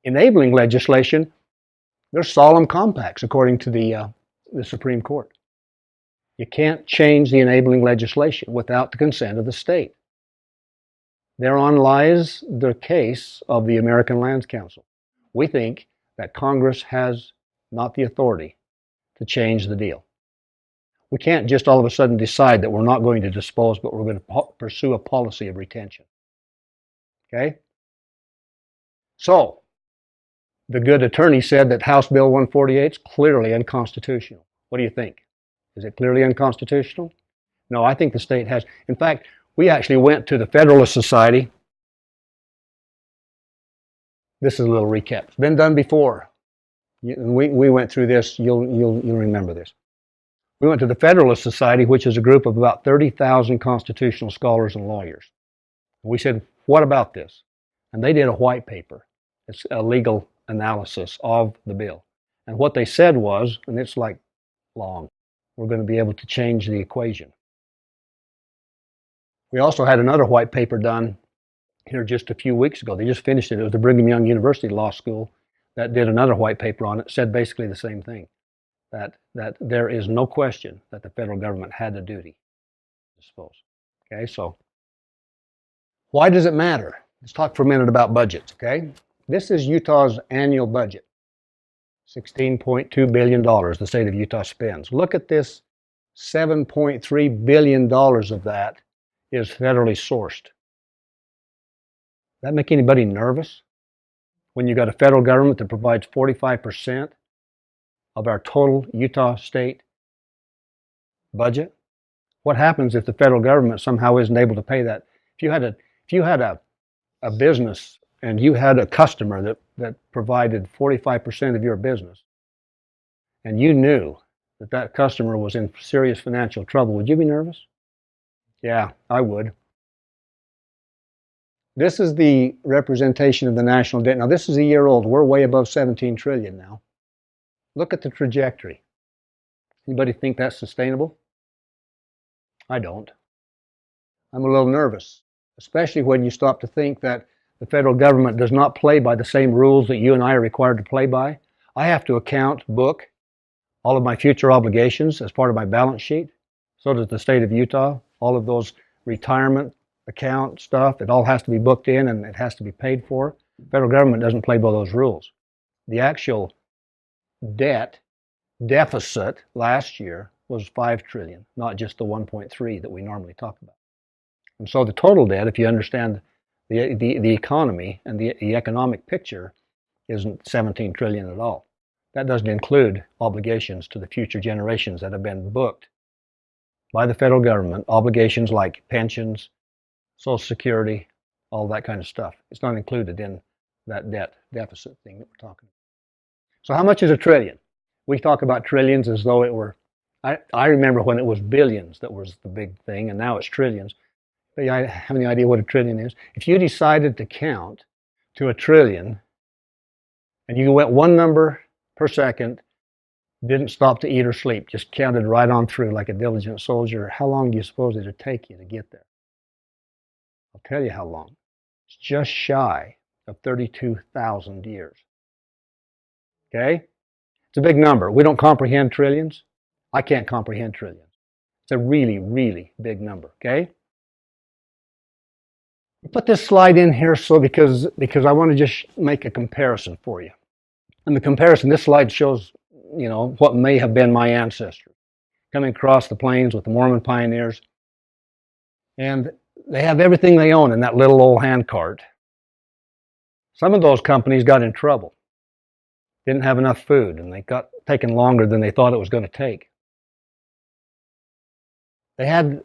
enabling legislation, there's solemn compacts according to the Supreme Court. You can't change the enabling legislation without the consent of the state. Thereon lies the case of the American Lands Council. We think that Congress has not the authority to change the deal. We can't just all of a sudden decide that we're not going to dispose, but we're going to pursue a policy of retention. Okay? So, the good attorney said that House Bill 148 is clearly unconstitutional. What do you think? Is it clearly unconstitutional? No, I think the state has. In fact, we actually went to the Federalist Society. This is a little recap. It's been done before. We went through this. You'll remember this. We went to the Federalist Society, which is a group of about 30,000 constitutional scholars and lawyers. We said, what about this? And they did a white paper. It's a legal analysis of the bill. And what they said was, and it's like long, we're going to be able to change the equation. We also had another white paper done here just a few weeks ago. They just finished it. It was the Brigham Young University Law School that did another white paper on it, said basically the same thing, that there is no question that the federal government had the duty to dispose. Okay, so why does it matter? Let's talk for a minute about budgets, okay? This is Utah's annual budget, $16.2 billion the state of Utah spends. Look at this, $7.3 billion of that is federally sourced. Does that make anybody nervous? When you've got a federal government that provides 45% of our total Utah state budget? What happens if the federal government somehow isn't able to pay that? If you had a business and you had a customer that provided 45% of your business, and you knew that customer was in serious financial trouble, would you be nervous? Yeah, I would. This is the representation of the national debt. Now, this is a year old. We're way above 17 trillion now. Look at the trajectory. Anybody think that's sustainable? I don't. I'm a little nervous, especially when you stop to think that the federal government does not play by the same rules that you and I are required to play by. I have to book all of my future obligations as part of my balance sheet. So does the state of Utah. All of those retirement account stuff, it all has to be booked in and it has to be paid for. The federal government doesn't play by those rules. The actual deficit last year was 5 trillion, not just the 1.3 that we normally talk about. And so the total debt, if you understand the economy and the economic picture, isn't 17 trillion at all. That doesn't include obligations to the future generations that have been booked by the federal government, obligations like pensions, Social Security, all that kind of stuff. It's not included in that debt deficit thing that we're talking about. So how much is a trillion? We talk about trillions as though it were, I remember when it was billions that was the big thing, and now it's trillions. But I have any idea what a trillion is? If you decided to count to a trillion, and you went one number per second, didn't stop to eat or sleep, just counted right on through like a diligent soldier, how long do you suppose it would take you to get there? I'll tell you how long. It's just shy of 32,000 years. Okay? It's a big number. We don't comprehend trillions. I can't comprehend trillions. It's a really, really big number. Okay? I put this slide in here because I want to just make a comparison for you. And the comparison, this slide shows, what may have been my ancestors coming across the plains with the Mormon pioneers. And they have everything they own in that little old handcart. Some of those companies got in trouble. Didn't have enough food, and they got taken longer than they thought it was going to take. They had,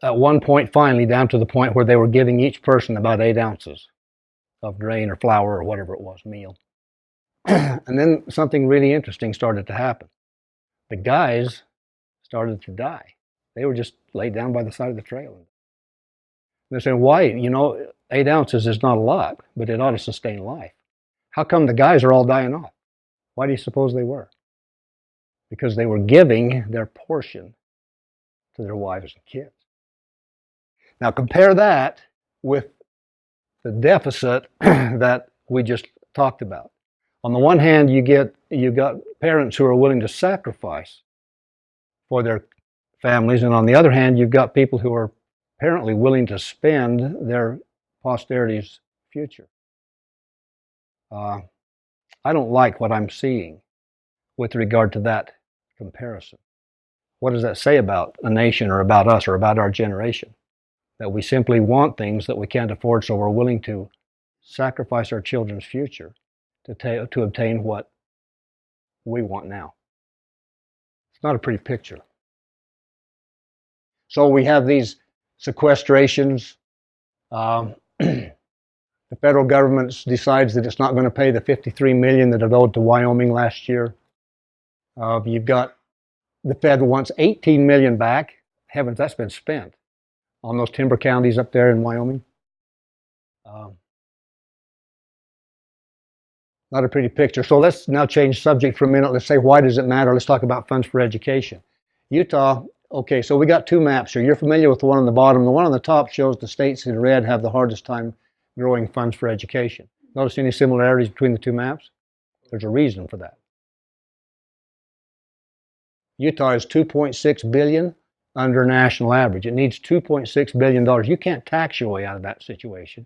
at one point, finally, down to the point where they were giving each person about 8 ounces of grain or flour or whatever it was, meal. And then something really interesting started to happen. The guys started to die. They were just laid down by the side of the trail. They're saying, why? 8 ounces is not a lot, but it ought to sustain life. How come the guys are all dying off? Why do you suppose they were? Because they were giving their portion to their wives and kids. Now compare that with the deficit that we just talked about. On the one hand, you got parents who are willing to sacrifice for their families, and on the other hand, you've got people who are apparently willing to spend their posterity's future. I don't like what I'm seeing with regard to that comparison. What does that say about a nation or about us or about our generation? That we simply want things that we can't afford, so we're willing to sacrifice our children's future to obtain what we want now. It's not a pretty picture. So we have these sequestrations. The federal government decides that it's not going to pay the $53 million that it owed to Wyoming last year. You've got the Fed wants $18 million back. Heavens, that's been spent on those timber counties up there in Wyoming. Not a pretty picture. So let's now change subject for a minute. Let's say, why does it matter? Let's talk about funds for education. Utah, okay, so we got two maps here. You're familiar with the one on the bottom. The one on the top shows the states in red have the hardest time growing funds for education. Notice any similarities between the two maps? There's a reason for that. Utah is $2.6 billion under national average. It needs $2.6 billion. You can't tax your way out of that situation.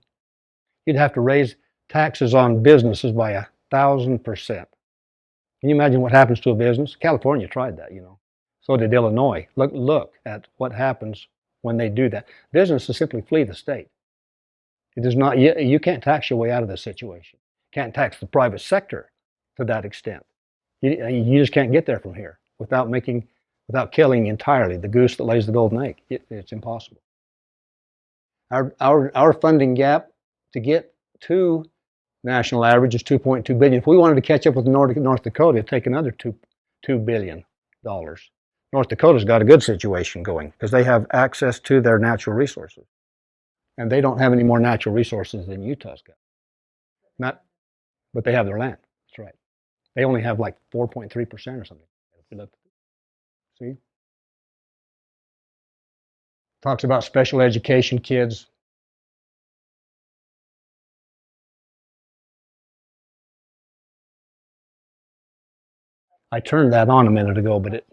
You'd have to raise taxes on businesses by 1,000%. Can you imagine what happens to a business? California tried that, you know. So did Illinois. Look at what happens when they do that. Businesses simply flee the state. It is not, you can't tax your way out of this situation. You can't tax the private sector to that extent. You just can't get there from here without killing entirely the goose that lays the golden egg. It's impossible. Our funding gap to get to national average is $2.2 billion. If we wanted to catch up with North Dakota, it'd take another $2 billion. North Dakota's got a good situation going because they have access to their natural resources. And they don't have any more natural resources than Utah's got. But they have their land. That's right. They only have like 4.3% or something. See? Talks about special education kids. I turned that on a minute ago, but it...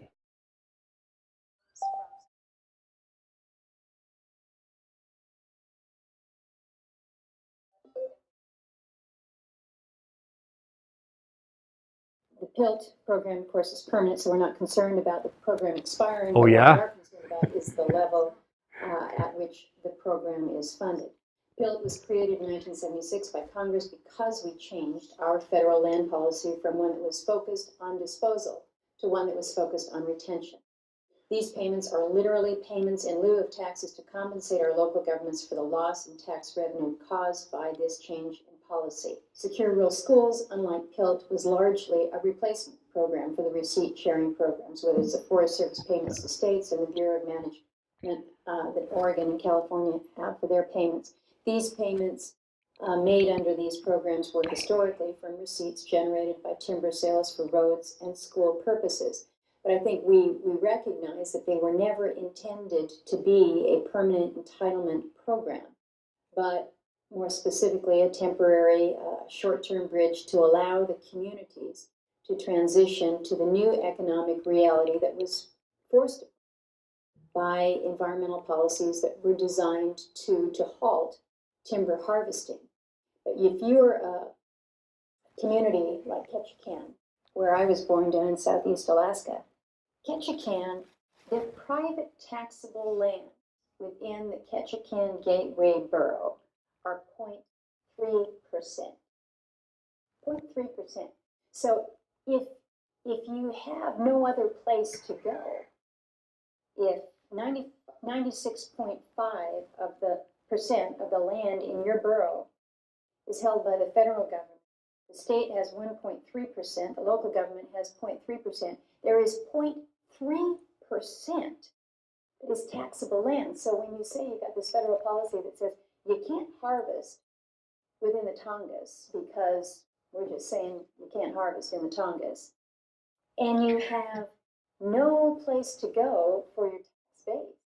The Piute program, of course, is permanent, so we're not concerned about the program expiring. Oh, yeah? What we are concerned about is the level at which the program is funded. Piute was created in 1976 by Congress because we changed our federal land policy from one that was focused on disposal to one that was focused on retention. These payments are literally payments in lieu of taxes to compensate our local governments for the loss in tax revenue caused by this change in policy. Secure Rural Schools, unlike Piute, was largely a replacement program for the receipt sharing programs, whether it's the Forest Service payments to states and the Bureau of Management that Oregon and California have for their payments. These payments made under these programs were historically from receipts generated by timber sales for roads and school purposes. But I think we recognize that they were never intended to be a permanent entitlement program, but more specifically a temporary short-term bridge to allow the communities to transition to the new economic reality that was forced by environmental policies that were designed to halt timber harvesting. But if you're a community like Ketchikan, where I was born down in southeast Alaska, Ketchikan, the private taxable land within the Ketchikan Gateway Borough are 0.3%. 0.3%. So if you have no other place to go, if 96.5% of the land in your borough is held by the federal government, the state has 1.3%, the local government has 0.3%, there is 0.3% that is taxable land. So when you say you've got this federal policy that says you can't harvest within the Tongass because we're just saying you can't harvest in the Tongass, and you have no place to go for your tax base.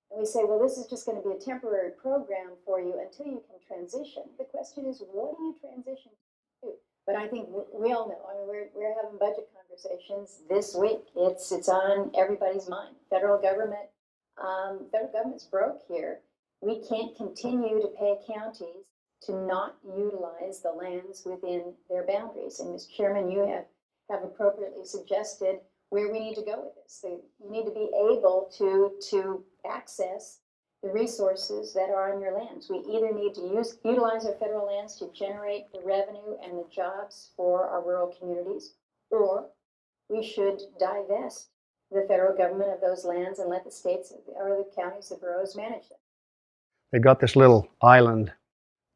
And we say, well, this is just going to be a temporary program for you until you can transition. The question is, what do you transition to? But I think we all know. I mean, we're having budget conversations this week. It's on everybody's mind. Federal government's broke here. We can't continue to pay counties to not utilize the lands within their boundaries. And Mr. Chairman, you have appropriately suggested where we need to go with this. So you need to be able to access the resources that are on your lands. We either need to utilize our federal lands to generate the revenue and the jobs for our rural communities, or we should divest the federal government of those lands and let the states or the counties, the boroughs manage them. They got this little island.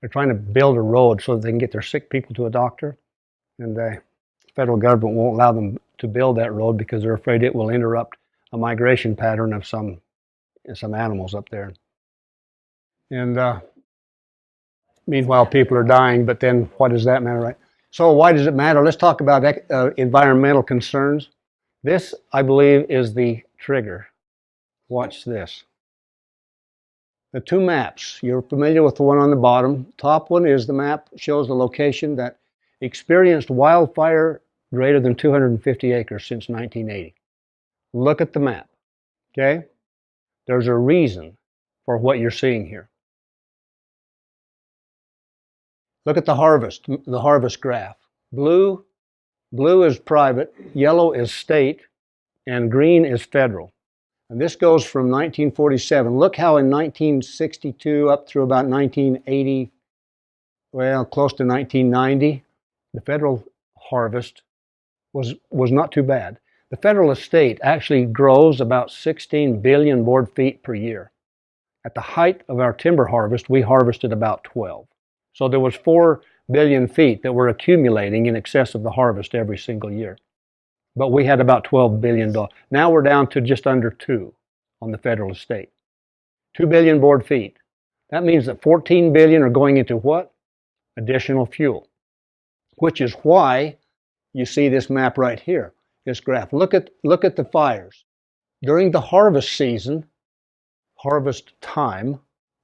They're trying to build a road so that they can get their sick people to a doctor, and the federal government won't allow them to build that road because they're afraid it will interrupt a migration pattern of some animals up there. And meanwhile, people are dying, but then what does that matter, right? So why does it matter? Let's talk about environmental concerns. This, I believe, is the trigger. Watch this. The two maps. You're familiar with the one on the bottom. Top one is the map, shows the location that experienced wildfire greater than 250 acres since 1980. Look at the map, okay? There's a reason for what you're seeing here. Look at the harvest graph. Blue is private, yellow is state, and green is federal. And this goes from 1947. Look how in 1962 up through about 1980, well, close to 1990, the federal harvest was not too bad. The federal estate actually grows about 16 billion board feet per year. At the height of our timber harvest, we harvested about 12. So there was 4 billion feet that were accumulating in excess of the harvest every single year. But we had about $12 billion. Now we're down to just under 2 on the federal estate. 2 billion board feet. That means that 14 billion are going into what? Additional fuel. Which is why you see this map right here, this graph. Look at the fires. During the harvest season, harvest time,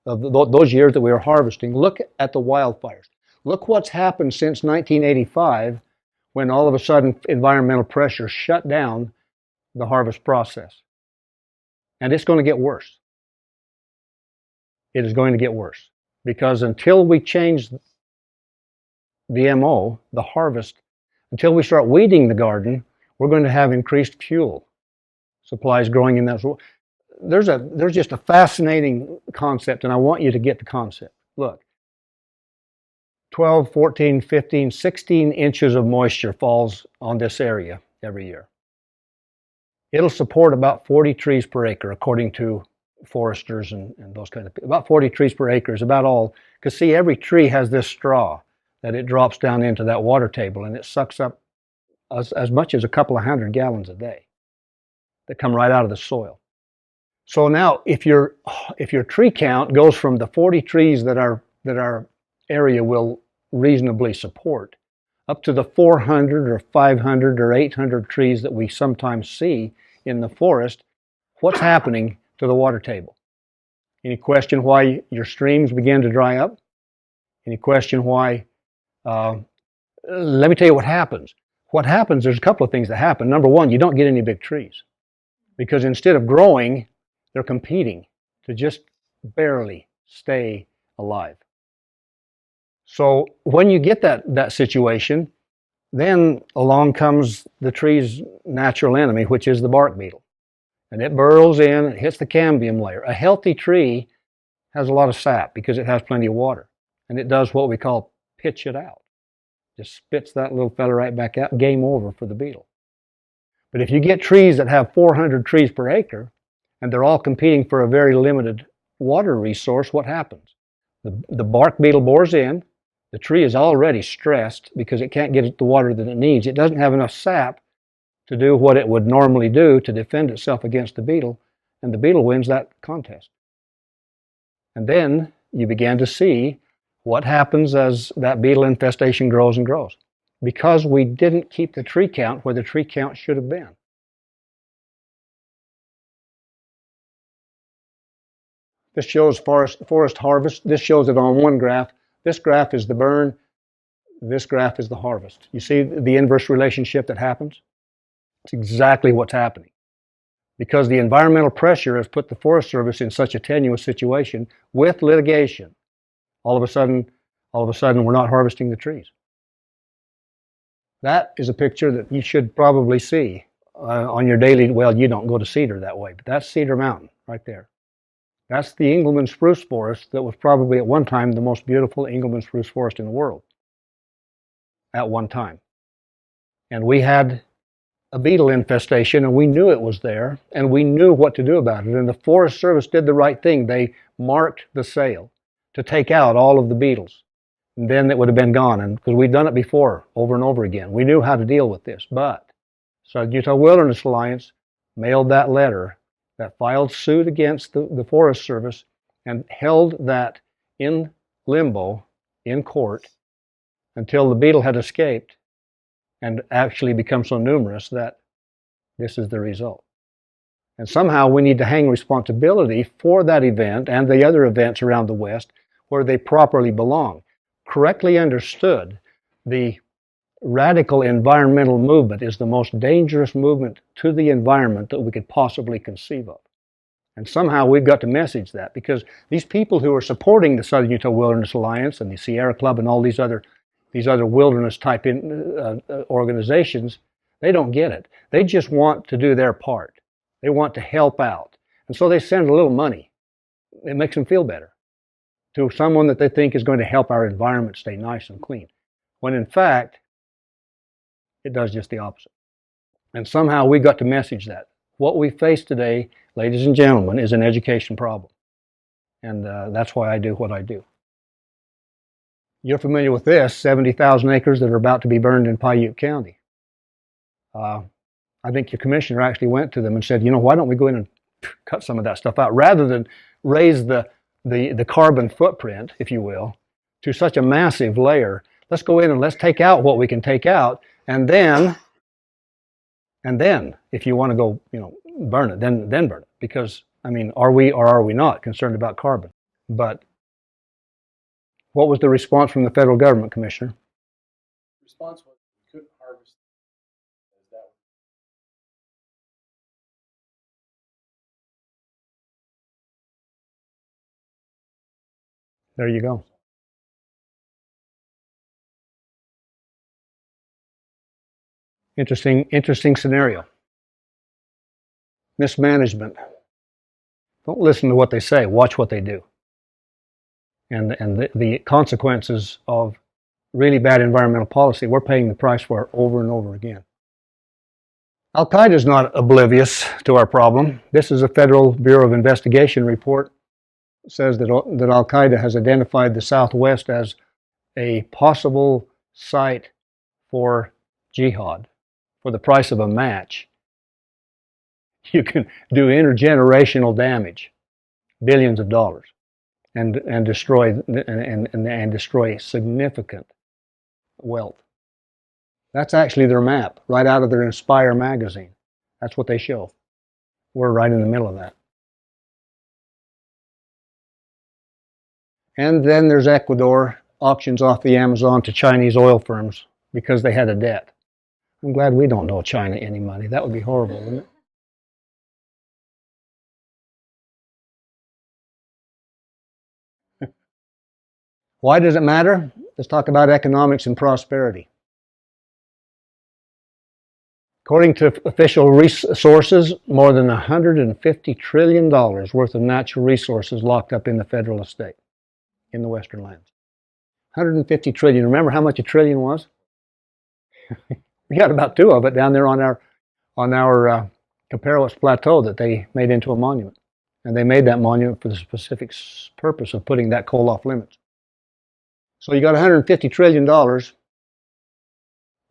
of those years that we were harvesting, look at the wildfires. Look what's happened since 1985 when all of a sudden environmental pressure shut down the harvest process. And it's going to get worse. It is going to get worse. Because until we change the MO, the harvest, until we start weeding the garden, we're going to have increased fuel supplies growing in that. There's just a fascinating concept, and I want you to get the concept. Look, 12, 14, 15, 16 inches of moisture falls on this area every year. It'll support about 40 trees per acre, according to foresters and those kind of people. About 40 trees per acre is about all. Because see, every tree has this straw that it drops down into that water table, and it sucks up as much as a couple of 100 gallons a day that come right out of the soil. So now, if your tree count goes from the 40 trees that our area will reasonably support, up to the 400 or 500 or 800 trees that we sometimes see in the forest, what's happening to the water table? Any question why your streams begin to dry up? Any question why? Let me tell you what happens. What happens, there's a couple of things that happen. Number one, you don't get any big trees. Because instead of growing, they're competing to just barely stay alive. So when you get that situation, then along comes the tree's natural enemy, which is the bark beetle. And it burrows in, it hits the cambium layer. A healthy tree has a lot of sap because it has plenty of water. And it does what we call pitch it out. Just spits that little fella right back out. Game over for the beetle. But if you get trees that have 400 trees per acre, and they're all competing for a very limited water resource, what happens? The bark beetle bores in. The tree is already stressed because it can't get the water that it needs. It doesn't have enough sap to do what it would normally do to defend itself against the beetle, and the beetle wins that contest. And then you begin to see what happens as that beetle infestation grows and grows. because we didn't keep the tree count where the tree count should have been. This shows forest harvest. This shows it on one graph. This graph is the burn. This graph is the harvest. You see the inverse relationship that happens? It's exactly what's happening. Because the environmental pressure has put the Forest Service in such a tenuous situation with litigation. All of a sudden, we're not harvesting the trees. That is a picture that you should probably see on your daily, well, you don't go to Cedar that way, but that's Cedar Mountain right there. That's the Engelmann spruce forest that was probably at one time the most beautiful Engelmann spruce forest in the world. At one time. And we had a beetle infestation, and we knew it was there, and we knew what to do about it. And the Forest Service did the right thing. They marked the sale to take out all of the beetles. And then it would have been gone, and because we'd done it before, over and over again. We knew how to deal with this. But Southern Utah Wilderness Alliance mailed that letter that filed suit against the Forest Service and held that in limbo, in court, until the beetle had escaped and actually become so numerous that this is the result. And somehow we need to hang responsibility for that event and the other events around the West where they properly belong. Correctly understood, the radical environmental movement is the most dangerous movement to the environment that we could possibly conceive of. And somehow we've got to message that, because these people who are supporting the Southern Utah Wilderness Alliance and the Sierra Club and all these other wilderness type organizations, they don't get it. They just want to do their part. They want to help out. And so they send a little money. It makes them feel better to someone that they think is going to help our environment stay nice and clean. When in fact, it does just the opposite. And somehow we got to message that. What we face today, ladies and gentlemen, is an education problem. And that's why I do what I do. You're familiar with this, 70,000 acres that are about to be burned in Piute County. I think your commissioner actually went to them and said, you know, why don't we go in and cut some of that stuff out rather than raise the carbon footprint, if you will, to such a massive layer. Let's go in and let's take out what we can take out, and then if you want to go, you know, burn it, then burn it. Because, I mean, are we or are we not concerned about carbon? But what was the response from the federal government, Commissioner? The response was we couldn't harvest as that. There you go. Interesting scenario. Mismanagement. Don't listen to what they say. Watch what they do. And the consequences of really bad environmental policy, we're paying the price for it over and over again. Al-Qaeda is not oblivious to our problem. This is a Federal Bureau of Investigation report. It says that Al-Qaeda has identified the Southwest as a possible site for jihad. For the price of a match, you can do intergenerational damage, billions of dollars, and destroy significant wealth. That's actually their map, right out of their Inspire magazine. That's what they show. We're right in the middle of that. And then there's Ecuador, auctions off the Amazon to Chinese oil firms because they had a debt. I'm glad we don't owe China any money. That would be horrible, wouldn't it? Why does it matter? Let's talk about economics and prosperity. According to official sources, more than $150 trillion worth of natural resources locked up in the federal estate in the Western lands. 150 trillion. Remember how much a trillion was? We got about two of it down there on our Courthouse Plateau that they made into a monument. And they made that monument for the specific purpose of putting that coal off limits. So you got $150 trillion,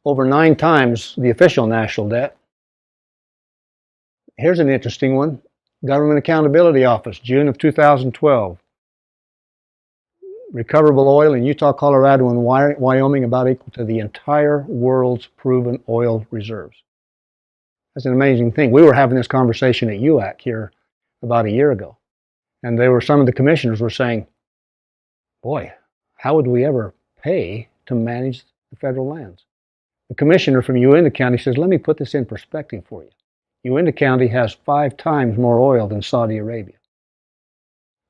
over 9 times the official national debt. Here's an interesting one. Government Accountability Office, June of 2012. recoverable oil in Utah, Colorado, and Wyoming about equal to the entire world's proven oil reserves. That's an amazing thing. We were having this conversation at UAC here about a year ago, and some of the commissioners were saying, boy, how would we ever pay to manage the federal lands? The commissioner from Uinta County says, let me put this in perspective for you. Uinta County has 5 times more oil than Saudi Arabia.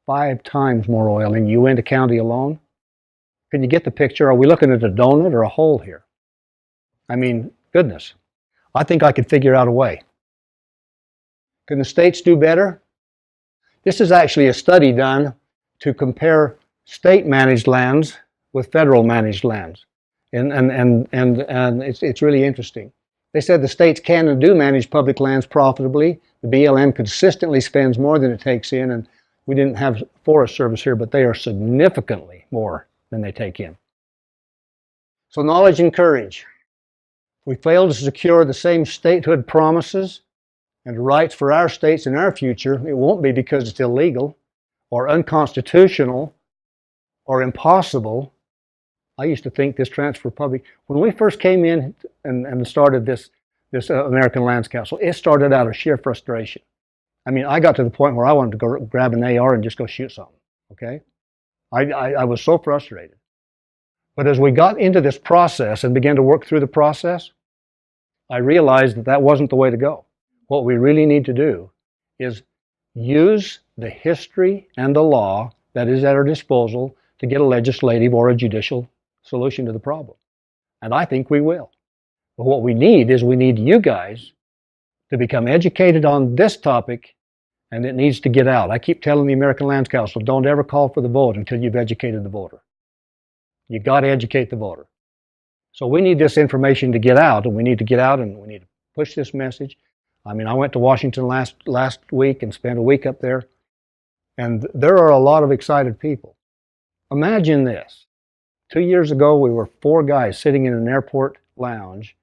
5 times more oil in Uinta County alone. Can you get the picture? Are we looking at a donut or a hole here? I mean, goodness. I think I could figure out a way. Can the states do better? This is actually a study done to compare state-managed lands with federal-managed lands. And it's really interesting. They said the states can and do manage public lands profitably. The BLM consistently spends more than it takes in, and we didn't have Forest Service here, but they are significantly more than they take in. So knowledge and courage. If we fail to secure the same statehood promises and rights for our states and our future, it won't be because it's illegal or unconstitutional or impossible. I used to think this transfer public, when we first came in and started this American Lands Council, it started out of sheer frustration. I mean, I got to the point where I wanted to go grab an AR and just go shoot something, okay? I was so frustrated. But as we got into this process and began to work through the process, I realized that wasn't the way to go. What we really need to do is use the history and the law that is at our disposal to get a legislative or a judicial solution to the problem. And I think we will. But what we need is you guys to become educated on this topic, and it needs to get out. I keep telling the American Lands Council, don't ever call for the vote until you've educated the voter. You got to educate the voter. So we need this information to get out, and we need to get out and we need to push this message. I mean, I went to Washington last week and spent a week up there, and there are a lot of excited people. Imagine this. 2 years ago, we were 4 guys sitting in an airport lounge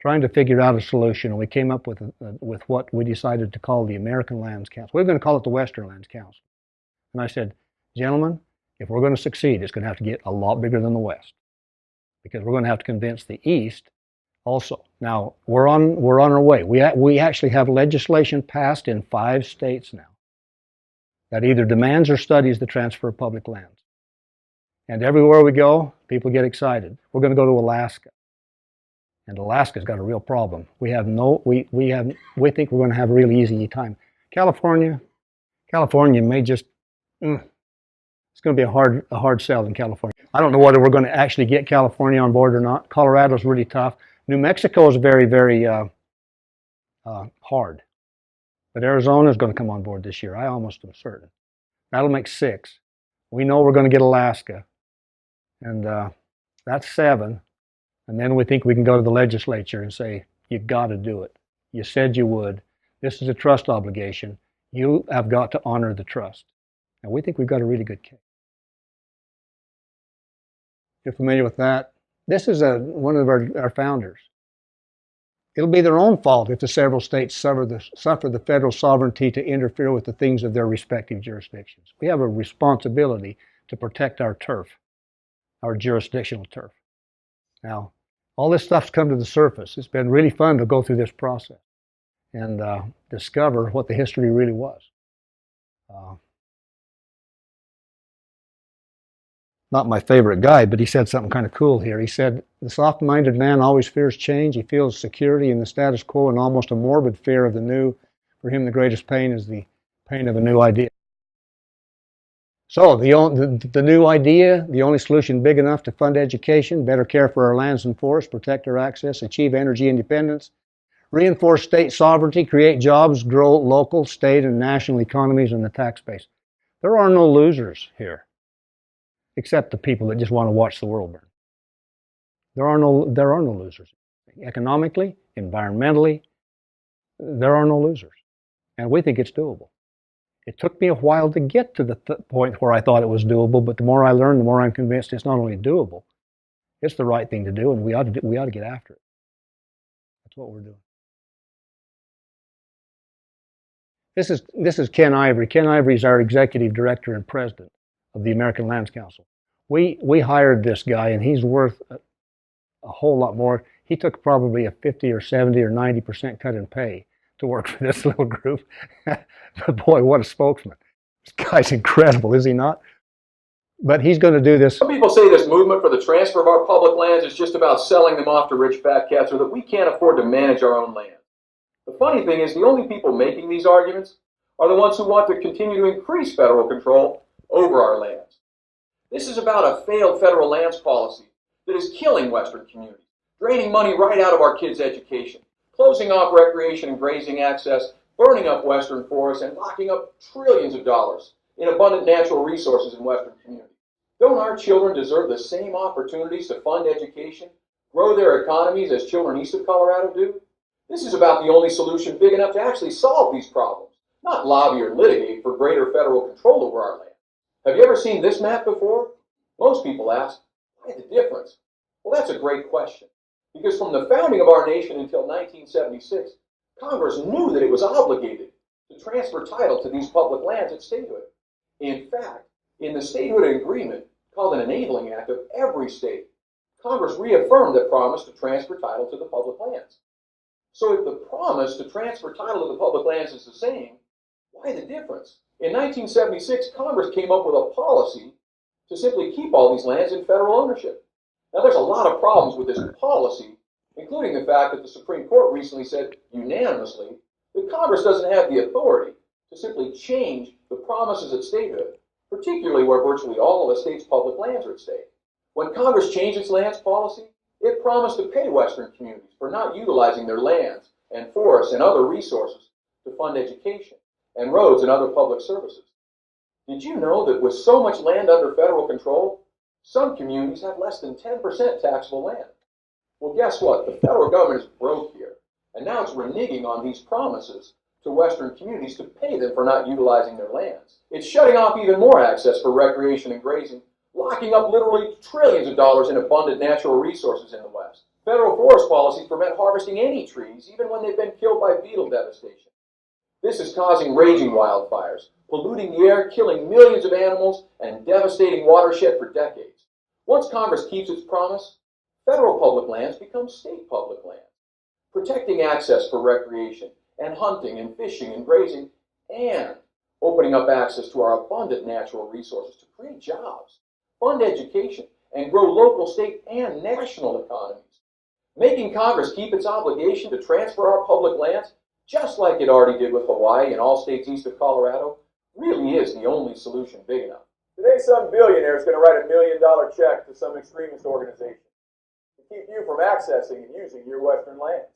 trying to figure out a solution, and we came up with what we decided to call the American Lands Council. We're going to call it the Western Lands Council. And I said, gentlemen, if we're going to succeed, it's going to have to get a lot bigger than the West, because we're going to have to convince the East also. Now, we're on our way. We actually have legislation passed in 5 states now that either demands or studies the transfer of public lands. And everywhere we go, people get excited. We're going to go to Alaska. And Alaska's got a real problem. We think we're going to have a really easy time. California may just, it's going to be a hard sell in California. I don't know whether we're going to actually get California on board or not. Colorado's really tough. New Mexico is very, very hard. But Arizona's going to come on board this year. I almost am certain. That'll make 6. We know we're going to get Alaska. And that's 7. And then we think we can go to the legislature and say, you've got to do it. You said you would. This is a trust obligation. You have got to honor the trust. And we think we've got a really good case. You're familiar with that? This is one of our founders. It'll be their own fault if the several states suffer the federal sovereignty to interfere with the things of their respective jurisdictions. We have a responsibility to protect our turf, our jurisdictional turf. Now, all this stuff's come to the surface. It's been really fun to go through this process and discover what the history really was. Not my favorite guy, but he said something kind of cool here. He said, the soft-minded man always fears change. He feels security in the status quo and almost a morbid fear of the new. For him, the greatest pain is the pain of a new idea. So the new idea, the only solution big enough to fund education, better care for our lands and forests, protect our access, achieve energy independence, reinforce state sovereignty, create jobs, grow local, state, and national economies, and the tax base. There are no losers here, except the people that just want to watch the world burn. There are no losers. Economically, environmentally, there are no losers. And we think it's doable. It took me a while to get to the point where I thought it was doable, but the more I learn, the more I'm convinced it's not only doable, it's the right thing to do, and we ought to get after it. That's what we're doing. This is Ken Ivory. Ken Ivory is our executive director and president of the American Lands Council. We hired this guy, and he's worth a whole lot more. He took probably a 50 or 70 or 90% cut in pay to work for this little group. But boy, what a spokesman. This guy's incredible, is he not? But he's going to do this. Some people say this movement for the transfer of our public lands is just about selling them off to rich fat cats, or that we can't afford to manage our own land. The funny thing is, the only people making these arguments are the ones who want to continue to increase federal control over our lands. This is about a failed federal lands policy that is killing Western communities, draining money right out of our kids' education, closing off recreation and grazing access, burning up Western forests, and locking up trillions of dollars in abundant natural resources in Western communities. Don't our children deserve the same opportunities to fund education, grow their economies as children east of Colorado do? This is about the only solution big enough to actually solve these problems, not lobby or litigate for greater federal control over our land. Have you ever seen this map before? Most people ask, why the difference? Well, that's a great question, because from the founding of our nation until 1976, Congress knew that it was obligated to transfer title to these public lands at statehood. In fact, in the statehood agreement, called an enabling act of every state, Congress reaffirmed that promise to transfer title to the public lands. So if the promise to transfer title to the public lands is the same, why the difference? In 1976, Congress came up with a policy to simply keep all these lands in federal ownership. Now, there's a lot of problems with this policy, including the fact that the Supreme Court recently said unanimously that Congress doesn't have the authority to simply change the promises at statehood, particularly where virtually all of a state's public lands are at stake. When Congress changed its lands policy, it promised to pay Western communities for not utilizing their lands and forests and other resources to fund education and roads and other public services. Did you know that with so much land under federal control, some communities have less than 10% taxable land? Well, guess what? The federal government is broke here, and now it's reneging on these promises to Western communities to pay them for not utilizing their lands. It's shutting off even more access for recreation and grazing, locking up literally trillions of dollars in abundant natural resources in the West. Federal forest policies prevent harvesting any trees, even when they've been killed by beetle devastation. This is causing raging wildfires, polluting the air, killing millions of animals, and devastating watershed for decades. Once Congress keeps its promise, federal public lands become state public lands, protecting access for recreation and hunting and fishing and grazing, and opening up access to our abundant natural resources to create jobs, fund education, and grow local, state, and national economies. Making Congress keep its obligation to transfer our public lands, just like it already did with Hawaii and all states east of Colorado, really is the only solution big enough. Today, some billionaire is going to write $1 million check to some extremist organization to keep you from accessing and using your Western lands.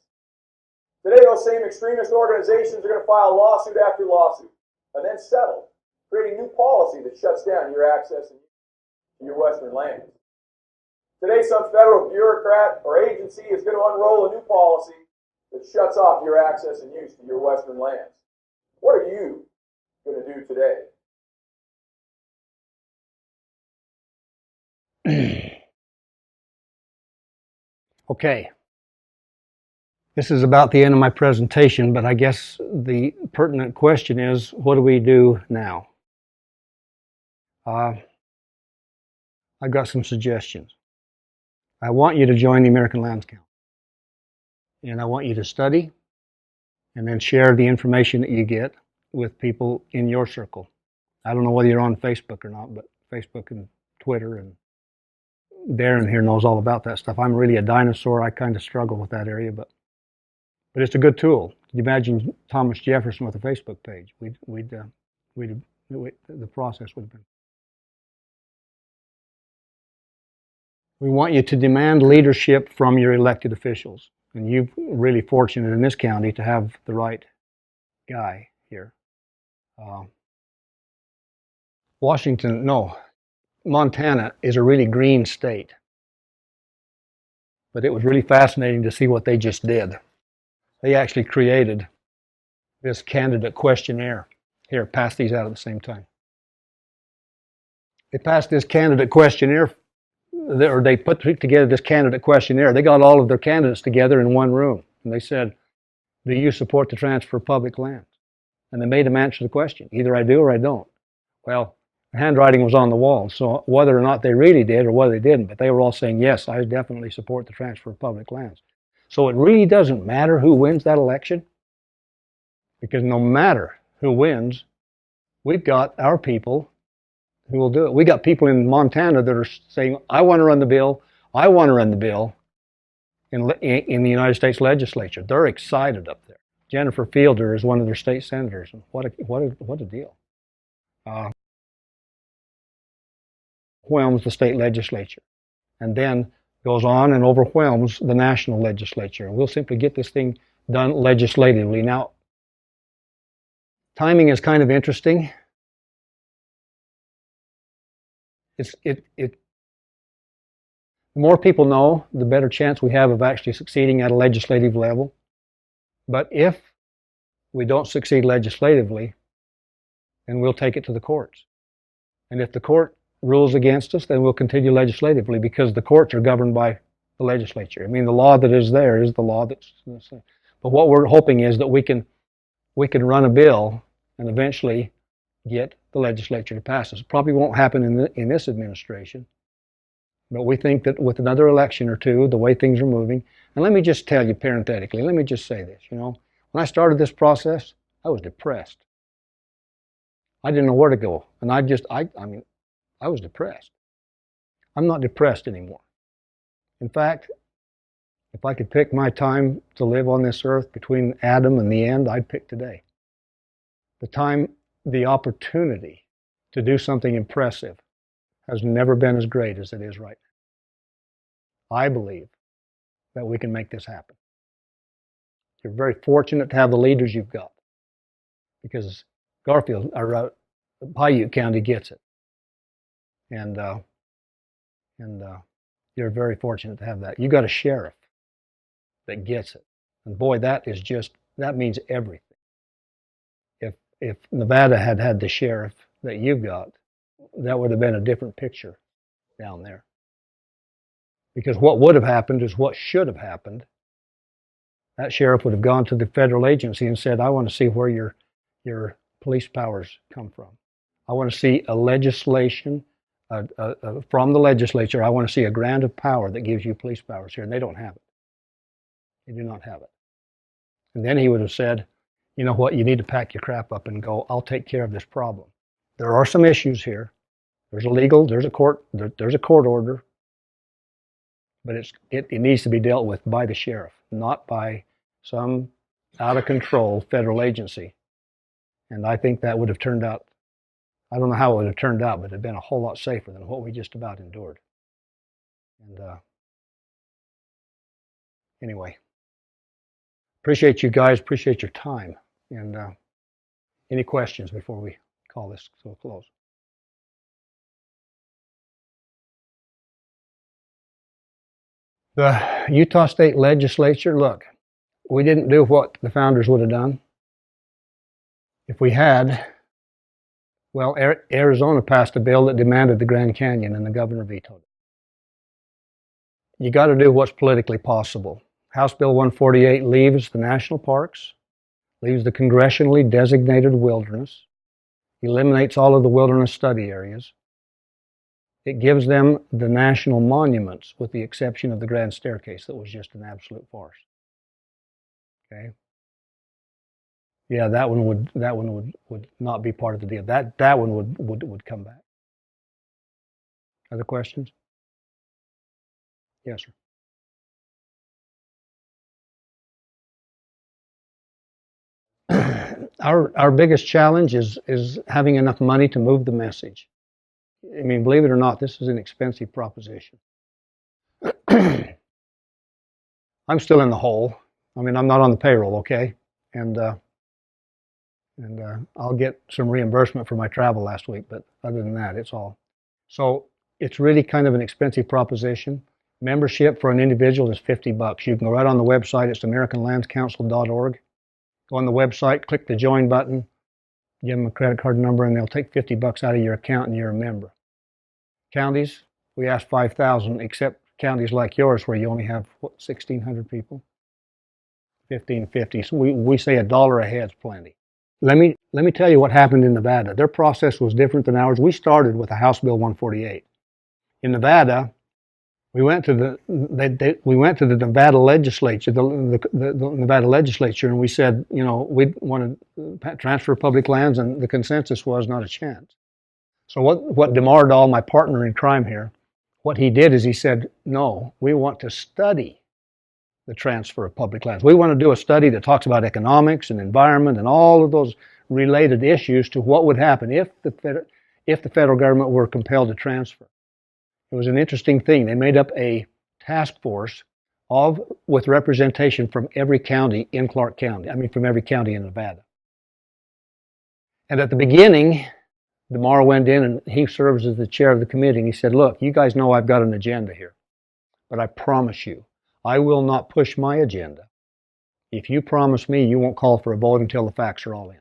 Today, those same extremist organizations are going to file lawsuit after lawsuit and then settle, creating new policy that shuts down your access to your Western lands. Today, some federal bureaucrat or agency is going to unroll a new policy that shuts off your access and use to your Western lands. What are you going to do today? Okay. This is about the end of my presentation, but I guess the pertinent question is, what do we do now? I've got some suggestions. I want you to join the American Lands Council. And I want you to study and then share the information that you get with people in your circle. I don't know whether you're on Facebook or not, but Facebook and Twitter, and Darren here knows all about that stuff. I'm really a dinosaur. I kind of struggle with that area, but it's a good tool. Can you imagine Thomas Jefferson with a Facebook page? The process would have been. We want you to demand leadership from your elected officials. And you're really fortunate in this county to have the right guy here. Montana is a really green state. But it was really fascinating to see what they just did. They actually created this candidate questionnaire. Here, pass these out at the same time. They passed this candidate questionnaire, or they put together this candidate questionnaire. They got all of their candidates together in one room. And they said, do you support the transfer of public lands? And they made them answer the question. Either I do or I don't. Well, The handwriting was on the wall. So whether or not they really did or whether they didn't, but they were all saying, yes, I definitely support the transfer of public lands. So it really doesn't matter who wins that election, because no matter who wins, we've got our people who will do it. We got people in Montana that are saying, I want to run the bill. I want to run the bill in the United States legislature. They're excited up there. Jennifer Fielder is one of their state senators. And what a deal. Overwhelms the state legislature and then goes on and overwhelms the national legislature. And we'll simply get this thing done legislatively. Now, timing is kind of interesting. The more people know, the better chance we have of actually succeeding at a legislative level. But if we don't succeed legislatively, then we'll take it to the courts. And if the court rules against us, then we'll continue legislatively, because the courts are governed by the legislature. I mean, the law that is there is the law that's. But what we're hoping is that we can run a bill and eventually get the legislature to pass us. It probably won't happen in this administration, but we think that with another election or two, the way things are moving. And let me just tell you parenthetically, let me just say this, when I started this process, I was depressed. I didn't know where to go. And I was depressed. I'm not depressed anymore. In fact, if I could pick my time to live on this earth between Adam and the end, I'd pick today. The opportunity to do something impressive has never been as great as it is right now. I believe that we can make this happen. You're very fortunate to have the leaders you've got, because Piute County gets it. And you're very fortunate to have that. You got a sheriff that gets it. And boy, that means everything. If Nevada had had the sheriff that you've got, that would have been a different picture down there. Because what would have happened is what should have happened. That sheriff would have gone to the federal agency and said, I want to see where your police powers come from. I want to see a legislation from the legislature. I want to see a grant of power that gives you police powers here. And they don't have it. They do not have it. And then he would have said, you know what, you need to pack your crap up and go. I'll take care of this problem. There are some issues here. There's a court order, but it needs to be dealt with by the sheriff, not by some out of control federal agency. And I think that would have turned out, I don't know how it would have turned out, but it would have been a whole lot safer than what we just about endured. And anyway, appreciate you guys, appreciate your time. And any questions before we call this to a close? The Utah State Legislature, look, we didn't do what the founders would have done. If we had, well, Arizona passed a bill that demanded the Grand Canyon, and the governor vetoed it. You got to do what's politically possible. House Bill 148 leaves the national parks, leaves the congressionally designated wilderness, eliminates all of the wilderness study areas. It gives them the national monuments, with the exception of the Grand Staircase that was just an absolute farce. Okay. Yeah, that one would not be part of the deal. That one would come back. Other questions? Yes, sir. Our biggest challenge is having enough money to move the message. I mean, believe it or not, this is an expensive proposition. I'm still in the hole. I mean, I'm not on the payroll, okay? And I'll get some reimbursement for my travel last week, but other than that, it's all. So it's really kind of an expensive proposition. Membership for an individual is $50. You can go right on the website. It's AmericanLandsCouncil.org. Go on the website, click the join button, give them a credit card number, and they'll take $50 out of your account and you're a member. Counties, we ask 5,000, except counties like yours where you only have, 1,600 people? 1,550. So we say $1 a head's plenty. Let me tell you what happened in Nevada. Their process was different than ours. We started with a House Bill 148. In Nevada, we went to the Nevada legislature, the Nevada legislature, and we said, you know, we want to transfer public lands, and the consensus was not a chance. So what DeMar Dahl, my partner in crime here, what he did is he said, no, we want to study the transfer of public lands. We want to do a study that talks about economics and environment and all of those related issues to what would happen if the federal government were compelled to transfer. It was an interesting thing. They made up a task force with representation from every county in Clark County. I mean, from every county in Nevada. And at the beginning, DeMar went in and he serves as the chair of the committee. And he said, look, you guys know I've got an agenda here, but I promise you, I will not push my agenda. If you promise me you won't call for a vote until the facts are all in.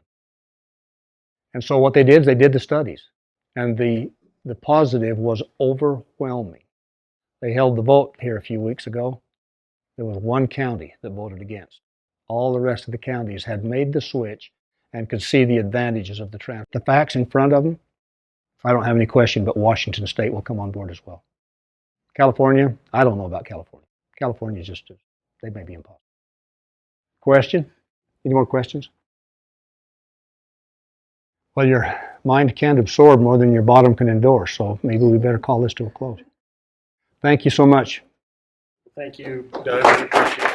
And so what they did is they did the studies. And the positive was overwhelming. They held the vote here a few weeks ago. There was one county that voted against. All the rest of the counties had made the switch and could see the advantages of the transfer. The facts in front of them, I don't have any question, but Washington State will come on board as well. California, I don't know about California. California is just, they may be impossible. Question? Any more questions? Well, your mind can't absorb more than your bottom can endorse, so maybe we better call this to a close. Thank you so much. Thank you, Doug. We appreciate it.